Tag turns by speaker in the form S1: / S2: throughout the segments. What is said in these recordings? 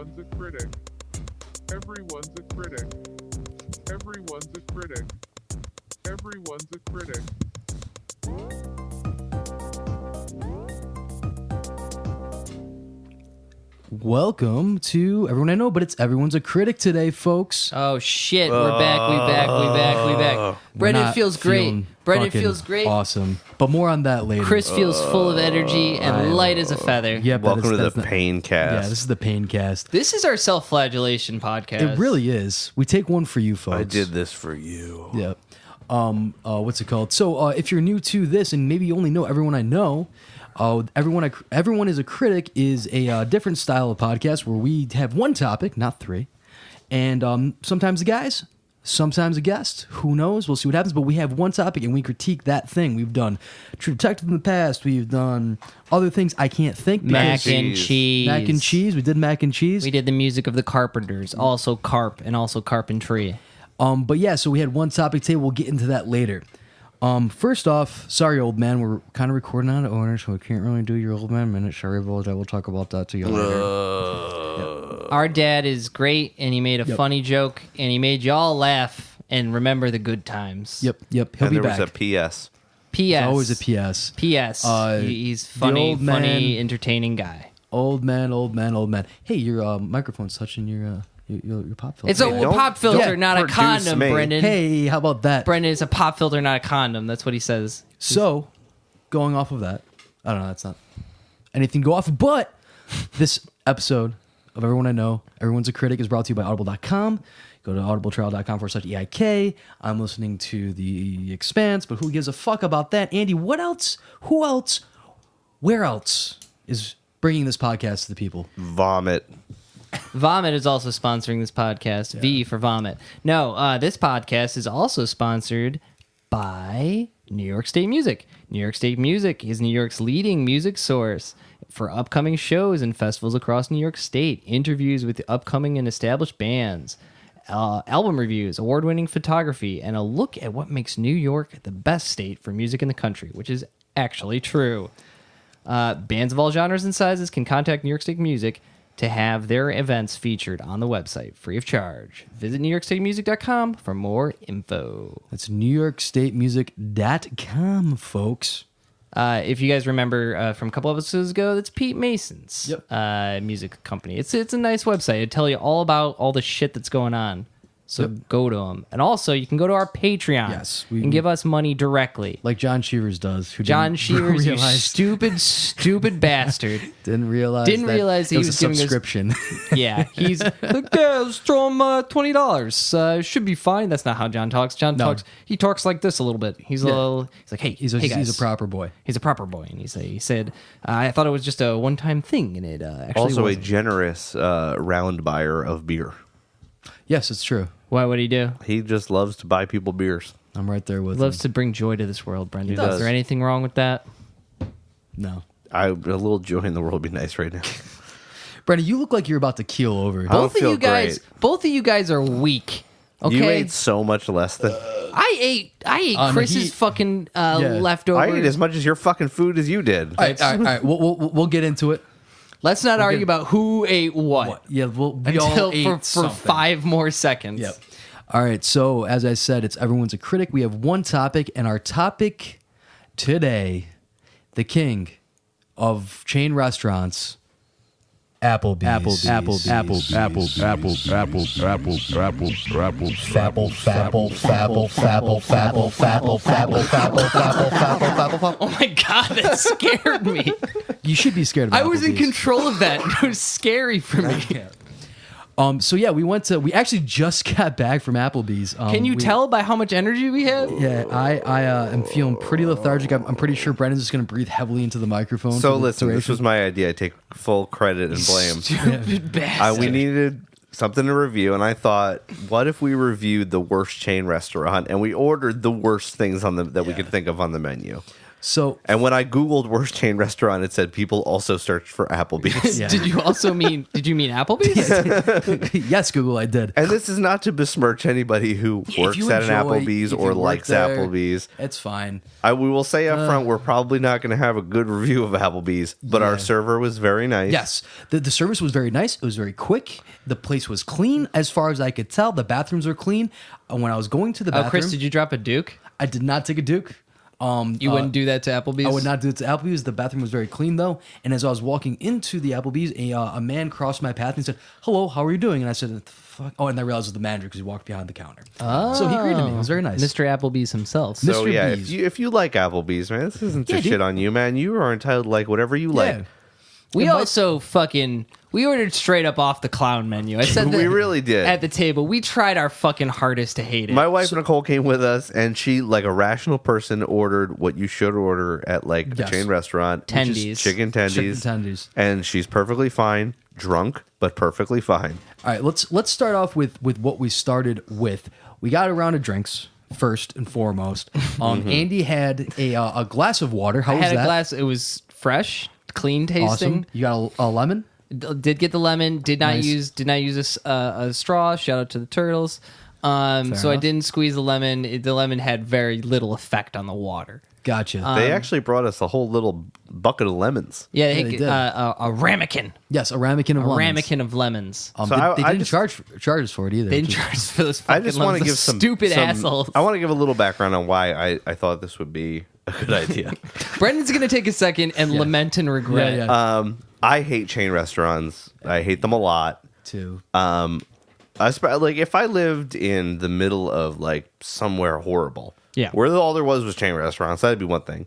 S1: Everyone's a critic. Everyone's a critic. Everyone's a critic. Everyone's a critic.
S2: Welcome to Everyone I Know, but it's Everyone's a Critic today, folks.
S3: Oh shit, we're back, we back. Brendan feels great. Brendan feels great.
S2: Awesome. But more on that later.
S3: Chris feels full of energy and light as a feather.
S2: Yep,
S4: Welcome to the Pain Cast.
S2: Yeah, this is the Pain Cast.
S3: This is our self-flagellation podcast.
S2: It really is. We take one for you, folks.
S4: I did this for you.
S2: Yep. What's it called? So, if you're new to this and maybe you only know Everyone I Know, Everyone is a Critic is a different style of podcast where we have one topic, not three, and sometimes a guys, sometimes a guest. Who knows? We'll see what happens. But we have one topic and we critique that thing. We've done True Detective in the past. We've done other things I can't think.
S3: Mac and cheese.
S2: Mac and cheese. We did mac and cheese.
S3: We did the music of the Carpenters, also carp and also carpentry.
S2: But yeah, so we had one topic today. We'll get into that later. First off, sorry, old man, we're kind of recording out of order, so we can't really do your old man minute. Sorry about that. We'll talk about that to you later.
S3: Yep. Our dad is great, and he made a funny joke, and he made y'all laugh and remember the good times.
S2: Yep. He'll
S4: And
S2: be
S4: there
S2: back.
S4: was a P.S.
S3: P.S.
S2: Always a P.S.
S3: P.S. He's funny, entertaining guy.
S2: Old man. Hey, your microphone's touching your pop filter.
S3: It's a pop filter, not a condom,
S4: me.
S3: Brendan.
S2: Hey, how about that?
S3: Brendan, it's a pop filter, not a condom. That's what he says.
S2: So, going off of that, I don't know, that's not anything to go off of, but this episode of Everyone I Know, Everyone's a Critic is brought to you by Audible.com. Go to audibletrial.com/EIK. I'm listening to The Expanse, but who gives a fuck about that? Andy, what else? Who else? Where else is bringing this podcast to the people?
S4: Vomit.
S3: Vomit is also sponsoring this podcast. V for Vomit. No, this podcast is also sponsored by New York State Music. New York State Music is New York's leading music source for upcoming shows and festivals across New York State, interviews with upcoming and established bands, album reviews, award-winning photography, and a look at what makes New York the best state for music in the country, which is actually true. Bands of all genres and sizes can contact New York State Music to have their events featured on the website, free of charge. Visit NewYorkStateMusic.com for more info.
S2: That's NewYorkStateMusic.com, folks.
S3: If you guys remember from a couple episodes ago, that's Pete Mason's music company. It's a nice website. It'll tell you all about all the shit that's going on. So go to them. And also, you can go to our Patreon and give us money directly.
S2: Like John Cheevers does.
S3: John Cheevers, you stupid bastard.
S2: Didn't realize
S3: he was
S2: a
S3: giving
S2: subscription.
S3: Yeah, he's like, let's throw him $20. Should be fine. That's not how John talks. He talks like this a little bit. He's like, hey,
S2: he's
S3: guys.
S2: He's a proper boy.
S3: He's a proper boy, and he said, I thought it was just a one-time thing, and it actually
S4: Also
S3: wasn't.
S4: a generous round buyer of beer.
S2: Yes, it's true.
S3: Why would he do?
S4: He just loves to buy people beers.
S2: I'm right there with
S3: Loves
S2: him.
S3: to bring joy to this world, Brendan.
S4: He does.
S3: Is there anything wrong with that?
S2: No.
S4: A little joy in the world would be nice right now.
S2: Brendan, you look like you're about to keel over.
S3: Both of
S4: feel
S3: you guys are weak. Okay,
S4: You ate so much less than...
S3: I ate Chris's fucking leftovers.
S4: I ate as much as your fucking food as you did.
S2: All right. We'll get into it.
S3: Let's not argue about who ate what.
S2: Yeah, we
S3: Until
S2: all ate
S3: for 5 more seconds.
S2: Yep. All right, so as I said, it's Everyone's a Critic. We have one topic, and our topic today, the king of chain restaurants, Applebees.
S3: Oh my god, that scared me.
S2: You should be scared of Applebees.
S3: I was in control of that. It was scary for me.
S2: So yeah, we actually just got back from Applebee's.
S3: Can you tell by how much energy we had?
S2: Yeah, I am feeling pretty lethargic. I'm pretty sure Brendan's just going to breathe heavily into the microphone.
S4: So listen, this was my idea. I take full credit and blame.
S3: Stupid bastard.
S4: We needed something to review, and I thought, what if we reviewed the worst chain restaurant and we ordered the worst things on that we could think of on the menu?
S2: So
S4: And when I Googled worst chain restaurant, it said people also searched for Applebee's.
S2: Yeah.
S3: Did you mean Applebee's?
S2: yes, Google, I did.
S4: And this is not to besmirch anybody who
S2: If
S4: works
S2: you
S4: at an
S2: enjoy-
S4: Applebee's
S2: if
S4: or
S2: you work
S4: likes
S2: there,
S4: Applebee's.
S2: It's fine.
S4: We will say up front, we're probably not going to have a good review of Applebee's, but our
S2: Yeah.
S4: server was very nice.
S2: Yes, the service was very nice. It was very quick. The place was clean, as far as I could tell. The bathrooms were clean. When I was going to the bathroom,
S3: Chris, did you drop a Duke?
S2: I did not take a Duke.
S3: You wouldn't do that to Applebee's?
S2: I would not do it to Applebee's. The bathroom was very clean, though. And as I was walking into the Applebee's, a man crossed my path and said, "Hello, how are you doing?" And I said, "What the fuck?" Oh, and I realized it was the manager because he walked behind the counter. So he greeted me. It was very nice.
S3: Mr. Applebee's himself.
S4: So
S2: Mr.
S4: yeah,
S2: B's.
S4: if you like Applebee's, man, this isn't to
S2: Yeah, dude.
S4: shit on you, man. You are entitled to like whatever you like.
S2: Yeah.
S3: We
S2: It might-
S3: also we ordered straight up off the clown menu. I said that
S4: We really did.
S3: at the table. We tried our fucking hardest to hate it.
S4: My wife Nicole came with us, and she, like a rational person, ordered what you should order at like a
S2: Yes.
S4: chain restaurant, which is
S3: Tendies.
S4: chicken tendies,
S2: Chicken tendies.
S4: and she's perfectly fine, drunk but perfectly fine.
S2: All right, let's start off with what we started with. We got a round of drinks first and foremost. Andy had a glass of water. How
S3: I
S2: was
S3: had
S2: that?
S3: a glass. It was fresh, clean tasting.
S2: Awesome. You got a lemon.
S3: Did get the lemon. Did not
S2: Nice.
S3: use a straw. Shout out to the turtles. So I
S2: enough.
S3: didn't squeeze the lemon. The lemon had very little effect on the water.
S2: Gotcha.
S4: They actually brought us a whole little bucket of lemons.
S3: Yeah,
S2: they did.
S3: a ramekin.
S2: yes, a ramekin of
S3: A
S2: lemons.
S3: ramekin of lemons.
S4: So
S2: They
S4: I
S2: didn't
S4: just-
S2: charge us for it either.
S3: They didn't
S2: which is-
S3: charge us for those
S4: I
S3: fucking
S4: just want to
S3: lemons.
S4: give some
S3: stupid
S4: some-
S3: assholes.
S4: I want to give a little background on why I thought this would be a good idea.
S3: Brendan's gonna take a second and lament and regret.
S2: Yeah.
S4: I hate chain restaurants. I hate them a lot.
S2: Too.
S4: Like if I lived in the middle of like somewhere horrible,
S3: Yeah.
S4: where all there was chain restaurants, that'd be one thing.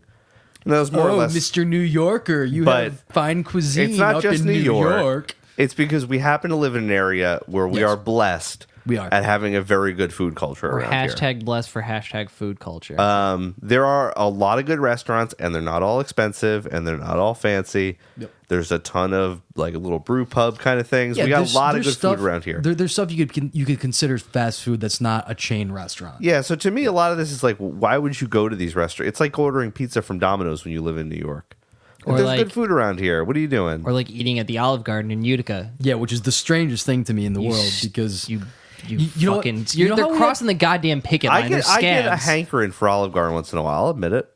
S4: And that was more or
S2: Oh,
S4: less.
S2: Mr. New Yorker, you
S4: But
S2: have fine cuisine.
S4: It's not
S2: up
S4: just
S2: in
S4: New York.
S2: York.
S4: It's because we happen to live in an area where we
S2: Yes.
S4: are blessed.
S2: We are.
S4: At having a very good food culture
S3: Or
S4: around here.
S3: hashtag blessed for hashtag food culture.
S4: There are a lot of good restaurants, and they're not all expensive, and they're not all fancy.
S2: Yep.
S4: There's a ton of like a little brew pub kind of things. we got
S2: there's-
S4: a lot of
S2: there's
S4: good
S2: stuff-
S4: food around here.
S2: There's stuff you could consider fast food that's not a chain restaurant.
S4: Yeah, so to me, a lot of this is like, why would you go to these restaurants? It's like ordering pizza from Domino's when you live in New York.
S3: Or
S4: There's
S3: like-
S4: good food around here. What are you doing?
S3: or like eating at the Olive Garden in Utica.
S2: Yeah, which is the strangest thing to me in the
S3: You
S2: world
S3: sh-
S2: because
S3: You
S2: you know what-
S3: fucking.
S2: you know
S3: They're
S2: how we
S3: crossing the goddamn picket line.
S4: I
S3: They're
S4: get a
S3: scabs.
S4: hankering for Olive Garden once in a while. I'll admit it.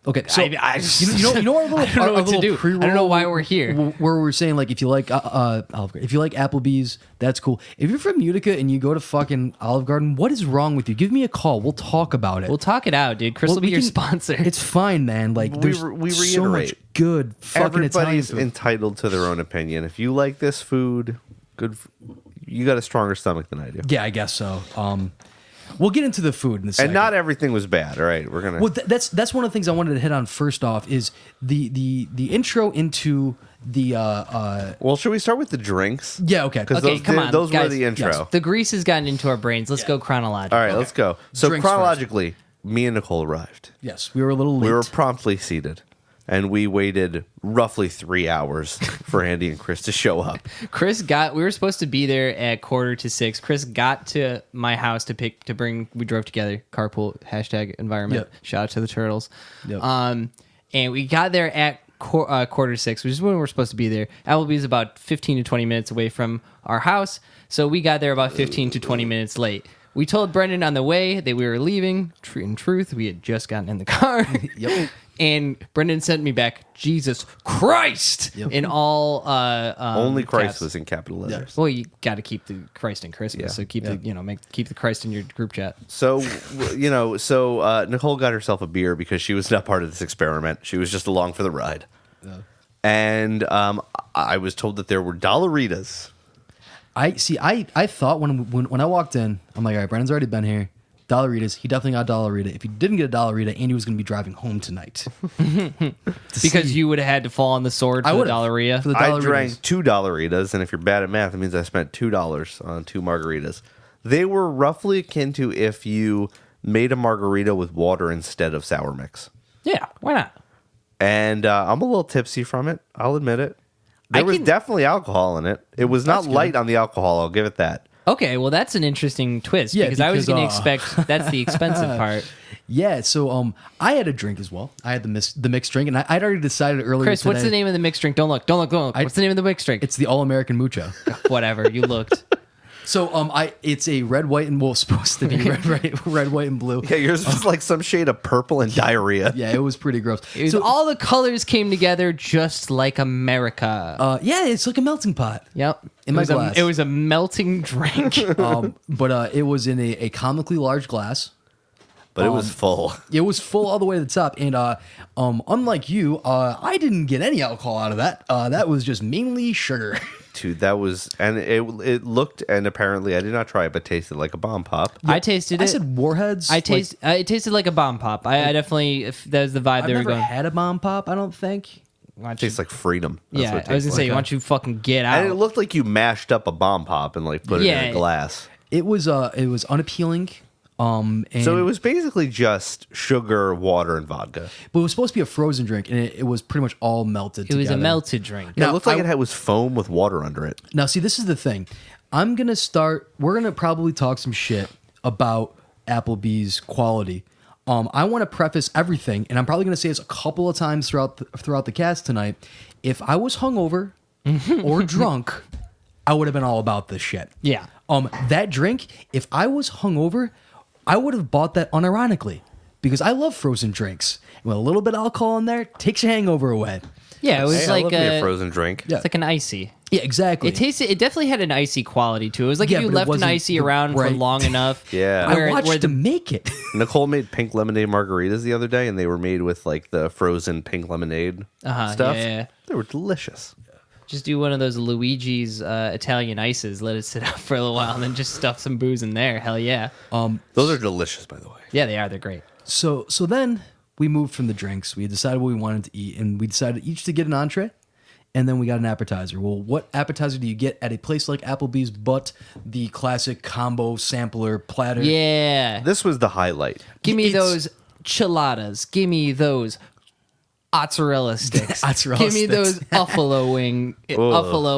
S2: okay, so
S3: I
S2: you know our little,
S3: I don't know
S2: our
S3: what to
S2: little
S3: do. I
S2: pre-roll
S3: don't know why we're here.
S2: Where we're saying like if you like if you like Applebee's, that's cool. If you're from Utica and you go to fucking Olive Garden, what is wrong with you? Give me a call. We'll talk about it.
S3: We'll talk it out, dude. Chris will be
S2: we
S3: your
S2: can-
S3: sponsor.
S2: It's fine, man. Like
S4: We
S2: there's
S4: we
S2: so much
S4: reiterate.
S2: good fucking Italian
S4: Everybody's
S2: food.
S4: entitled to their own opinion. If you like this food, you got a stronger stomach than I do.
S2: Yeah, I guess so. We'll get into the food in a second.
S4: And not everything was bad. All right, we're gonna.
S2: Well, that's one of the things I wanted to hit on first off is the intro into the
S4: Well, should we start with the drinks?
S2: yeah, okay.
S4: Because
S3: Okay, come on,
S4: those were
S3: guys.
S4: the intro.
S2: Yes.
S3: The grease has gotten into our brains. Let's go chronologically.
S4: All right, let's go. So
S2: Drinks
S4: chronologically, me and Nicole arrived.
S2: Yes, we were a little late.
S4: We were promptly seated, and we waited roughly 3 hours for Andy and Chris to show up.
S3: We were supposed to be there at 5:45. Chris got to my house we drove together, carpool, hashtag environment.
S2: Yep.
S3: Shout out to the turtles.
S2: Yep.
S3: And we got there at 5:45, which is when we're supposed to be there. Applebee's about 15 to 20 minutes away from our house. So we got there about 15 to 20 minutes late. We told Brendan on the way that we were leaving. In truth, we had just gotten in the car.
S2: Yep.
S3: And Brendan sent me back, Jesus Christ!
S2: Yep.
S3: In all
S4: Only Christ
S3: caps.
S4: was in capital letters.
S3: Well, you got to keep the Christ in Christmas,
S4: Yeah.
S3: so keep
S2: Yeah.
S3: keep the Christ in your group chat.
S4: So, Nicole got herself a beer because she was not part of this experiment. She was just along for the ride. And I was told that there were Dollaritas.
S2: I thought when I walked in, I'm like, all right, Brandon's already been here. Dollaritas. He definitely got a Dollarita. If he didn't get a Dollarita, Andy was going to be driving home tonight.
S3: Because you would have had to fall on the sword for
S2: I
S3: the
S2: would've.
S3: Dollaria.
S2: For the
S4: I
S2: Dollaritas.
S4: drank 2 Dollaritas, and if you're bad at math, it means I spent $2 on 2 margaritas. They were roughly akin to if you made a margarita with water instead of sour mix.
S3: Yeah, why not?
S4: And I'm a little tipsy from it. I'll admit it. There was
S3: can-
S4: definitely alcohol in it. It was not
S2: That's good.
S4: light on the alcohol. I'll give it that.
S3: Okay, well that's an interesting twist
S2: Yeah,
S3: because I was
S2: because,
S3: going to expect that's the expensive part.
S2: Yeah, so I had a drink as well. I had the mixed drink, and I'd already decided earlier.
S3: Chris,
S2: today,
S3: what's the name of the mixed drink? Don't look. What's the name of the mixed drink?
S2: It's the All American Mucho.
S3: Whatever. You looked.
S2: So it's a red, white, and supposed to be red, white, and blue.
S4: Yeah, yours was like some shade of purple and diarrhea.
S2: Yeah, it was pretty gross.
S3: It was all the colors came together just like America.
S2: Yeah, it's like a melting pot.
S3: Yep.
S2: In my glass.
S3: It was a melting drink.
S2: But it was in a comically large glass.
S4: But it was full.
S2: It was full all the way to the top, and unlike you, I didn't get any alcohol out of that. That was just mainly sugar.
S4: Dude, that was, and it looked, and apparently I did not try it, but tasted like a bomb pop.
S3: I tasted it.
S2: I said Warheads.
S3: It tasted like a bomb pop. I definitely, if that was the vibe
S2: I've
S3: they were
S2: never
S3: going.
S2: had a bomb pop. I don't think.
S4: It tastes like freedom. That's
S3: Yeah,
S4: what it
S3: I was gonna
S4: tastes
S3: say,
S4: like.
S3: why don't you fucking get out?
S4: And it looked like you mashed up a bomb pop and like put it in a glass.
S2: It was unappealing. And
S4: So it was basically just sugar, water, and vodka.
S2: but it was supposed to be a frozen drink, and it was pretty much all melted.
S3: It was a
S2: together.
S3: melted drink.
S4: It looked like it was foam with water under it.
S2: Now, see, this is the thing. We're gonna probably talk some shit about Applebee's quality. I want to preface everything, and I'm probably gonna say this a couple of times throughout the cast tonight. If I was hungover or drunk, I would have been all about this shit.
S3: Yeah.
S2: That drink, if I was hungover, I would have bought that unironically because I love frozen drinks. And with a little bit of alcohol in there, takes your hangover away.
S3: Yeah, it was
S4: Hey, I
S3: like
S4: love me a frozen drink.
S2: Yeah.
S3: It's like an icy.
S2: Yeah, exactly.
S3: It definitely had an icy quality to it. It was like
S2: Yeah,
S3: if you
S2: but it
S3: left an
S2: wasn't
S3: icy
S2: the-
S3: around for
S2: right.
S3: long enough.
S4: Yeah.
S2: I watched them make it.
S4: Nicole made pink lemonade margaritas the other day, and they were made with like the frozen pink lemonade stuff.
S3: yeah.
S4: They were delicious.
S3: Just do one of those Luigi's Italian ices, let it sit out for a little while, and then just stuff some booze in there. Hell yeah.
S4: Those are delicious, by the way.
S3: Yeah, they are. They're great.
S2: So then we moved from the drinks. We decided what we wanted to eat, and we decided each to get an entree, and then we got an appetizer. Well, what appetizer do you get at a place like Applebee's but the classic combo sampler platter?
S3: Yeah.
S4: This was the highlight.
S3: Give me
S2: It's-
S3: those chiladas. Give me those mozzarella sticks.
S2: Mozzarella
S3: Give me
S2: sticks.
S3: those buffalo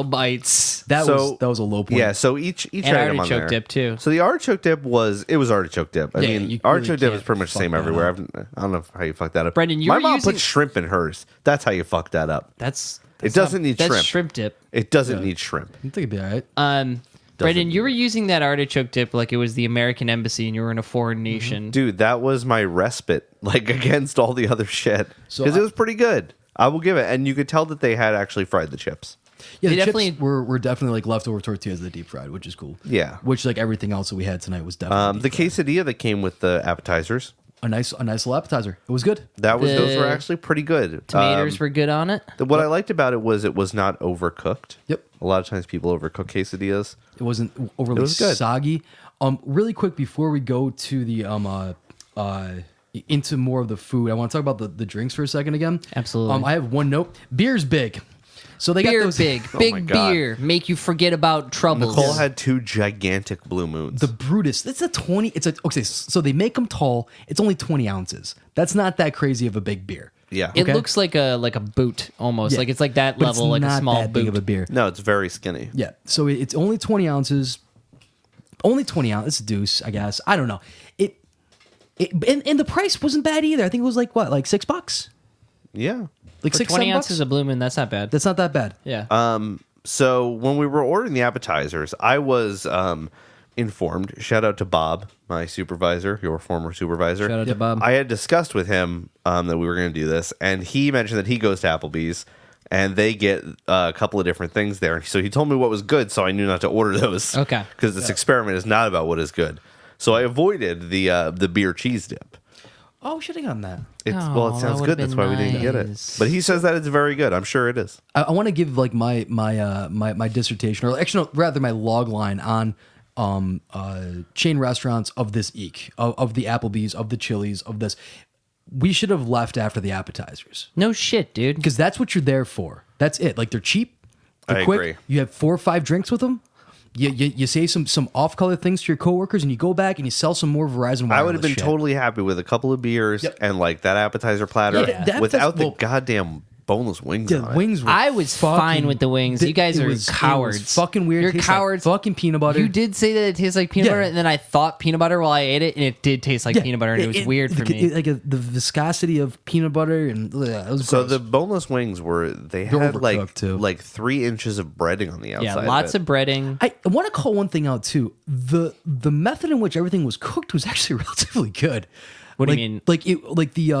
S3: bites.
S2: That was a low point.
S4: Yeah, so each
S3: And
S4: item on
S3: artichoke
S4: there.
S3: dip, too.
S4: So the artichoke dip was artichoke dip. I
S2: Yeah,
S4: mean,
S2: you really
S4: artichoke dip
S2: can't
S4: is pretty much the
S2: fuck
S4: same
S2: that
S4: everywhere.
S2: up.
S4: I don't know how you fuck that up.
S3: Brendan, you
S4: my
S3: were
S4: mom
S3: using-
S4: put shrimp in hers. That's how you fuck that up.
S3: That's
S4: It doesn't need
S3: that's
S4: shrimp.
S3: shrimp dip.
S4: It doesn't need shrimp.
S2: I think it'd be all right.
S3: Brendan, you were using that artichoke dip like it was the American embassy and you were in a foreign nation.
S4: Dude, that was my respite, like against all the other shit.
S2: So
S4: Because
S2: I-
S4: it was pretty good. I will give it. And you could tell that they had actually fried the chips.
S2: Yeah,
S3: They
S2: the
S3: definitely-
S2: chips were definitely like leftover tortillas that deep fried, which is cool.
S4: Yeah.
S2: Which like everything else that we had tonight was definitely
S4: The
S2: deep fried.
S4: quesadilla that came with the appetizers,
S2: a nice little appetizer. It was good.
S4: those were
S3: The
S4: actually pretty good.
S3: Tomatoes were good on it.
S4: What I liked about it was not overcooked.
S2: Yep.
S4: A lot of times people overcook quesadillas.
S2: It wasn't overly
S4: was good.
S2: soggy. Really quick before we go to the into more of the food, I want to talk about the drinks for a second again.
S3: Absolutely.
S2: I have one note. Beer's big. So they
S3: Beer
S2: got those
S3: big.
S4: my
S3: Big
S4: God.
S3: beer. Make you forget about troubles.
S4: Nicole had 2 gigantic blue moons.
S2: The Brutus. It's a 20. It's a okay. So they make them tall. It's only 20 ounces. That's not that crazy of a big beer.
S4: yeah.
S3: It
S2: Okay.
S3: looks like a boot almost.
S2: Yeah.
S3: Like it's like that
S2: But
S3: level,
S2: it's
S3: like
S2: not
S3: a small
S2: that
S3: boot.
S2: big of a beer.
S4: No, it's very skinny.
S2: Yeah. So it's only 20 ounces. Only 20 ounces. It's a deuce, I guess. I don't know. And the price wasn't bad either. I think it was like what, like $6?
S4: Yeah.
S2: Like
S3: For
S2: 6,
S3: 20
S2: $7?
S3: ounces of Blue Moon, that's not bad.
S2: That's not that bad.
S3: Yeah.
S4: So when we were ordering the appetizers, I was informed. Shout out to Bob, my supervisor, your former supervisor.
S3: Shout out to Bob.
S4: I had discussed with him that we were going to do this, and he mentioned that he goes to Applebee's, and they get a couple of different things there. So he told me what was good, so I knew not to order those.
S3: Okay.
S4: Because this experiment is not about what is good. So I avoided the beer cheese dip.
S2: Oh, we should have gotten that.
S4: It
S3: Oh,
S4: sounds
S3: that
S4: good.
S3: would've
S4: That's
S3: been
S4: why we didn't get it.
S3: nice.
S4: But he says that it's very good. I'm sure it is.
S2: I want to give like my dissertation, or actually, no, rather my log line on chain restaurants of this eek, of the Applebee's, of the Chili's, of this. We should have left after the appetizers
S3: No shit, dude.
S2: because that's what you're there for. That's it. Like they're cheap, they're
S4: I
S2: quick.
S4: agree.
S2: You have 4 or 5 drinks with them. You say some off color things to your coworkers, and you go back and you sell some more Verizon wireless
S4: I would have been
S2: shit.
S4: totally happy with a couple of beers
S2: Yep.
S4: and like that appetizer platter
S2: Yeah, that-
S4: without the
S2: well-
S4: goddamn boneless wings.
S2: Yeah,
S4: on it.
S2: wings were
S3: I was fine with the wings. You guys
S2: it
S3: are
S2: was- it was
S3: cowards.
S2: fucking weird.
S3: You're
S2: It tastes like
S3: cowards.
S2: fucking peanut butter.
S3: You did say that it tastes like peanut
S2: Yeah.
S3: butter, and then I thought peanut butter while I ate it, and it did taste like
S2: Yeah,
S3: peanut butter, and it was weird for me.
S2: Like the viscosity of peanut butter and it was
S4: So
S2: gross.
S4: the boneless wings they
S2: They're
S4: had
S2: overcooked, too.
S4: like 3 inches of breading on the outside.
S3: Yeah, lots of breading.
S2: I want to call one thing out too. The method in which everything was cooked was actually relatively good.
S3: What do you
S2: Like-
S3: mean?
S2: Like the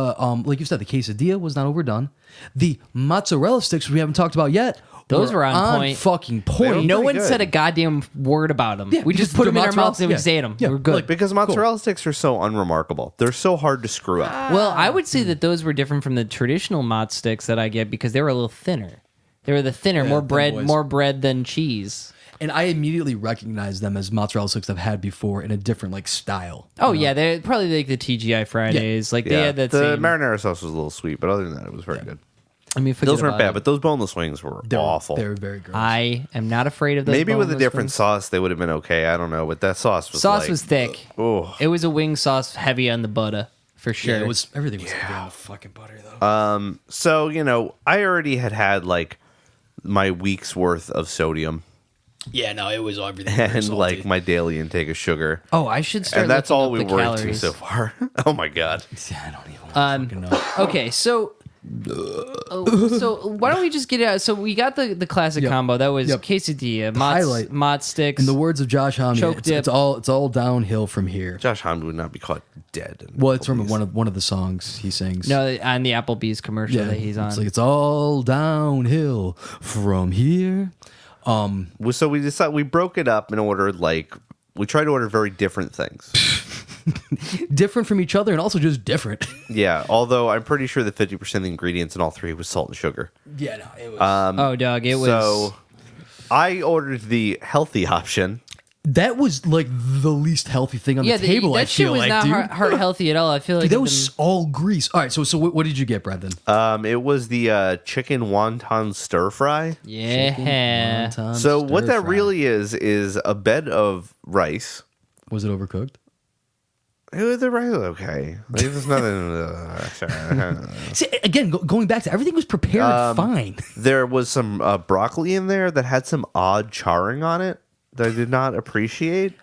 S2: like you said, the quesadilla was not overdone. The mozzarella sticks we haven't talked about yet.
S3: Those were on point.
S2: Fucking point.
S3: No
S4: pretty
S3: one
S4: good.
S3: said a goddamn word about them.
S2: Yeah,
S3: we just put them in our mouths and we just ate them.
S2: Yeah,
S3: We're good.
S2: like-
S4: because mozzarella sticks are so unremarkable. They're so hard to screw up.
S3: Well, I would say that those were different from the traditional mozz sticks that I get because they were a little thinner. They were the thinner,
S2: Yeah, thin boys.
S3: more bread than cheese.
S2: And I immediately recognized them as mozzarella sticks I've had before in a different like style.
S3: Oh yeah, they're probably like the TGI Fridays. Like they
S4: Yeah,
S3: had that
S4: the
S3: same.
S4: marinara sauce was a little sweet, but other than that, it was very good.
S3: I mean, forget
S4: Those weren't
S3: about
S4: bad,
S3: it.
S4: but those boneless wings were awful.
S2: They were very gross.
S3: I am not afraid of those.
S4: Maybe with a
S3: boneless
S4: different
S3: wings.
S4: sauce, they would have been okay. I don't know, but that sauce was
S3: Sauce
S4: like,
S3: was thick.
S4: Oh,
S3: It was a wing sauce heavy on the butter for sure.
S2: yeah, it was everything was heavy on the fucking butter though.
S4: so I already had like my week's worth of sodium
S2: Yeah, no, it was everything. very
S4: and
S2: salty.
S4: like my daily intake of sugar,
S3: Oh, I should start.
S4: and that's
S3: looking
S4: all
S3: up
S4: we
S3: the
S4: were
S3: calories.
S4: into so far. Oh my god!
S2: Yeah, I don't even want to fucking know.
S3: Okay, so why don't we just get it out? So we got the classic
S2: Yep.
S3: combo. That was
S2: Yep.
S3: quesadilla,
S2: highlight.
S3: mozz sticks.
S2: In the words of Josh Homme,
S3: Choke dip.
S2: it's all downhill from here.
S4: Josh Homme would not be caught dead. in
S2: Well, it's from
S4: Applebee's.
S2: one of the songs he sings.
S3: no, on the Applebee's commercial that he's on.
S2: It's like it's all downhill from here.
S4: So we decided we broke it up and ordered like we tried to order very different things.
S2: Different from each other and also just different.
S4: Yeah, although I'm pretty sure that 50% of the ingredients in all three was salt and sugar.
S2: Yeah, no, it was.
S3: oh, Doug, it was.
S4: So I ordered the healthy option.
S2: That was like the least healthy thing on
S3: yeah,
S2: the table.
S3: that
S2: I
S3: shit
S2: feel
S3: was
S2: like,
S3: not
S2: dude.
S3: heart healthy at all. I feel like
S2: Dude, that was all grease. All right, so what did you get, Brad? Then
S4: It was the chicken wonton stir fry.
S3: yeah.
S2: Wonton
S4: So what
S2: stir
S4: that
S2: fry.
S4: really is a bed of rice.
S2: was it overcooked?
S4: The rice was okay. Like, there's nothing.
S2: See, again, going back to everything was prepared fine.
S4: There was some broccoli in there that had some odd charring on it that I did not appreciate.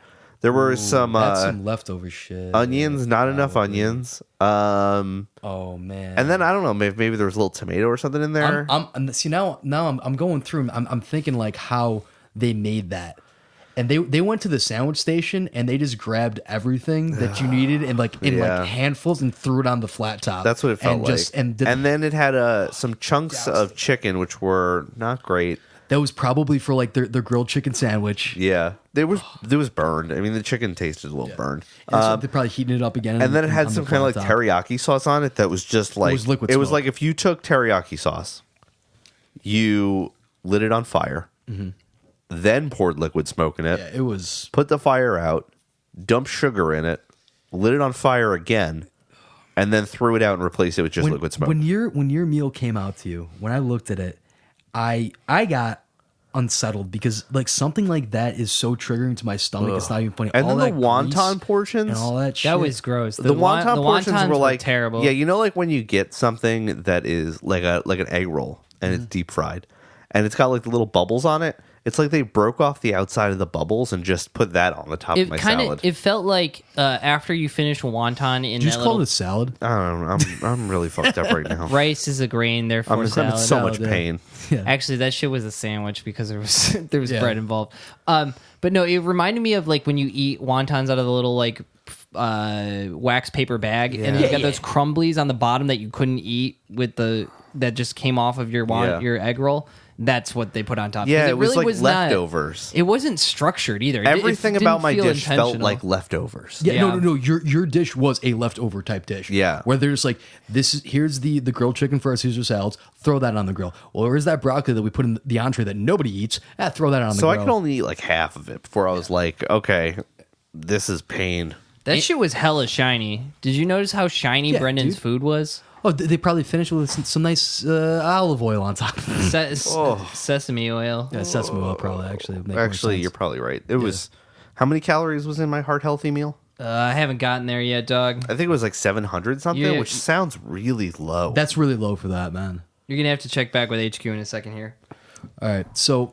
S4: There were some,
S2: That's some leftover shit.
S4: onions, not enough onions.
S2: Oh man.
S4: And then I don't know, maybe there was a little tomato or something in there.
S2: See now I'm going through. I'm thinking like how they made that, and they went to the sandwich station and they just grabbed everything that you needed and like in
S4: Yeah.
S2: like handfuls and threw it on the flat top.
S4: That's what it felt
S2: and
S4: like.
S2: Just, and did,
S4: and then it had some chunks of chicken, which were not great.
S2: that was probably for like their grilled chicken sandwich.
S4: Yeah, it was burned. I mean, the chicken tasted a little burned.
S2: And so they're probably heating it up again.
S4: And then it had
S2: on
S4: some
S2: the
S4: kind of like
S2: flat top.
S4: teriyaki sauce on it that was just like
S2: was liquid
S4: it was
S2: smoke.
S4: like if you took teriyaki sauce, you lit it on fire, then poured liquid smoke in it,
S2: Yeah, it was.
S4: put the fire out, dumped sugar in it, lit it on fire again, and then threw it out and replaced it with just liquid smoke.
S2: When your meal came out to you, when I looked at it, I got unsettled because like something like that is so triggering to my stomach. It's not even funny.
S4: And
S2: all
S4: then the
S2: that
S4: wonton
S2: grease
S4: portions,
S2: and all that shit.
S3: That was gross.
S4: the wonton portions
S3: wontons
S4: were like
S3: terrible.
S4: Yeah, you know, like when you get something that is like an egg roll and it's deep fried, and it's got like the little bubbles on it. It's like they broke off the outside of the bubbles and just put that on the top of
S3: It
S4: my
S3: kind
S4: salad.
S3: of it felt like after you finish wonton in
S2: Did you
S3: that
S2: just call
S3: little
S2: it a salad?
S4: I don't know. I'm really fucked up right now.
S3: rice is a grain, therefore
S4: I'm in
S3: salad.
S4: so much
S2: Salad, yeah.
S4: pain.
S2: Yeah.
S3: Actually, that shit was a sandwich because there was
S2: Yeah.
S3: bread involved. But no, it reminded me of like when you eat wontons out of the little like wax paper bag, and you
S2: Yeah.
S3: got those crumblies on the bottom that you couldn't eat with that just came off of your
S4: Yeah.
S3: your egg roll. That's what they put on top.
S4: Yeah,
S3: 'Cause
S4: it was like
S3: not-
S4: leftovers.
S3: It wasn't structured either.
S4: Everything
S3: didn't
S4: about my
S3: feel
S4: dish felt
S3: intentional.
S4: like leftovers.
S2: Yeah,
S3: Yeah.
S2: no. Your dish was a leftover type dish.
S4: Yeah.
S2: where they're just like, here's the grilled chicken for our Caesar salads. Throw that on the grill. Well, where's that broccoli that we put in the entree that nobody eats? Throw that on the
S4: So
S2: grill.
S4: I could only eat like half of it before I was like, okay, this is pain.
S3: That shit was hella shiny. Did you notice how shiny
S2: Yeah,
S3: Brendan's
S2: dude.
S3: food was?
S2: Oh, they probably finished with some nice olive oil on top.
S3: Sesame oil.
S2: Yeah, sesame oil probably actually. would make more
S4: Actually,
S2: sense.
S4: you're probably right. It was how many calories was in my heart healthy meal?
S3: I haven't gotten there yet, dog.
S4: I think it was like 700 something,
S3: Yeah.
S4: which sounds really low.
S2: That's really low for that, man.
S3: You're gonna have to check back with HQ in a second here.
S2: All right. So,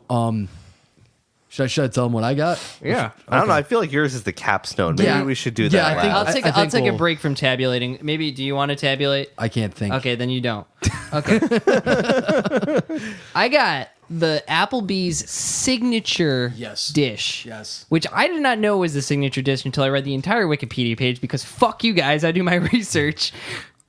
S2: should I tell them what I got?
S3: Yeah.
S4: I don't know. I feel like yours is the capstone. Maybe
S2: Yeah.
S4: we should do
S2: Yeah,
S4: that.
S2: I think-
S4: last.
S3: I'll take a
S2: we'll-
S3: break from tabulating. Maybe do you want to tabulate?
S2: I can't think.
S3: Okay, then you don't. Okay. I got the Applebee's signature
S2: Yes.
S3: dish.
S2: Yes.
S3: Which I did not know was the signature dish until I read the entire Wikipedia page because fuck you guys, I do my research.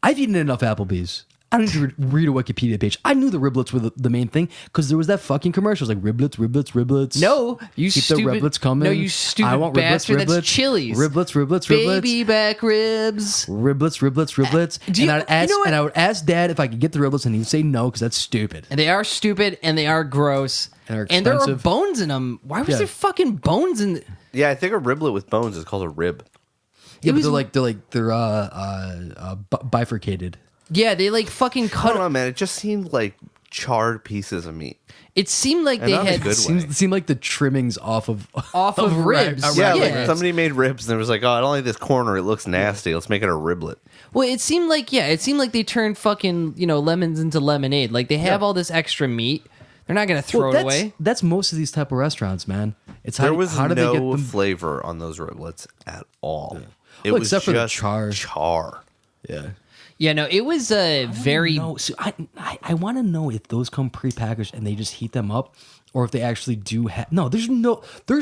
S2: I've eaten enough Applebee's. I don't need to read a Wikipedia page. I knew the riblets were the main thing because there was that fucking commercial. It was like riblets.
S3: No, you
S2: Keep
S3: stupid.
S2: the riblets coming.
S3: No, you stupid
S2: I want
S3: bastard.
S2: riblets.
S3: That's Chili's.
S2: Riblets.
S3: Baby back ribs.
S2: Riblets.
S3: Do you-
S2: And I'd ask,
S3: you know what?
S2: and I would ask Dad if I could get the riblets, and he'd say no because that's stupid.
S3: And they are stupid and they are gross.
S2: And they're
S3: and there are
S2: expensive.
S3: bones in them. Why was
S2: Yeah.
S3: there fucking bones in?
S4: Yeah, I think a riblet with bones is called a rib.
S2: Yeah, but
S3: was-
S2: they're bifurcated.
S3: Yeah, they like fucking
S4: I
S3: cut.
S4: don't know, man. It just seemed like charred pieces of meat.
S3: It seemed like
S4: And
S3: they
S4: not in a
S3: had
S4: good way.
S2: Seemed like the trimmings off of
S3: ribs.
S4: Yeah,
S3: Yeah.
S4: like somebody made ribs and there was like, oh, I don't like this corner. It looks nasty. Let's make it a riblet.
S3: Well, it seemed like they turned fucking lemons into lemonade. Like they have all this extra meat. They're not gonna throw it away.
S2: That's most of these type of restaurants, man. It's
S4: There was
S2: how do they get
S4: no
S2: them?
S4: flavor on those riblets at all. It
S2: Well,
S4: was
S2: except for the
S4: just
S2: char. Yeah.
S3: Yeah, no, it was a very.
S2: No, so I want to know if those come prepackaged and they just heat them up, or if they actually do have. No, there's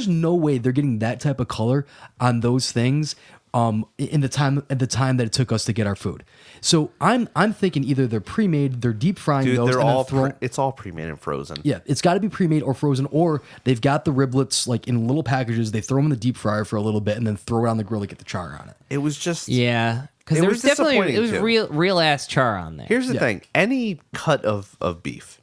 S2: no way they're getting that type of color on those things. In the time that it took us to get our food, so I'm thinking either they're pre-made, they're deep frying
S4: Dude,
S2: those,
S4: they're
S2: and then
S4: all
S2: throw.
S4: it's all pre-made and frozen.
S2: Yeah, it's got to be pre-made or frozen, or they've got the riblets like in little packages. They throw them in the deep fryer for a little bit, and then throw it on the grill to get the char on it.
S4: It was just
S3: Yeah, because
S4: It
S3: there
S4: was
S3: was definitely
S4: disappointing, too.
S3: real ass char on there.
S4: Here's the
S2: Yeah.
S4: thing: any cut of beef,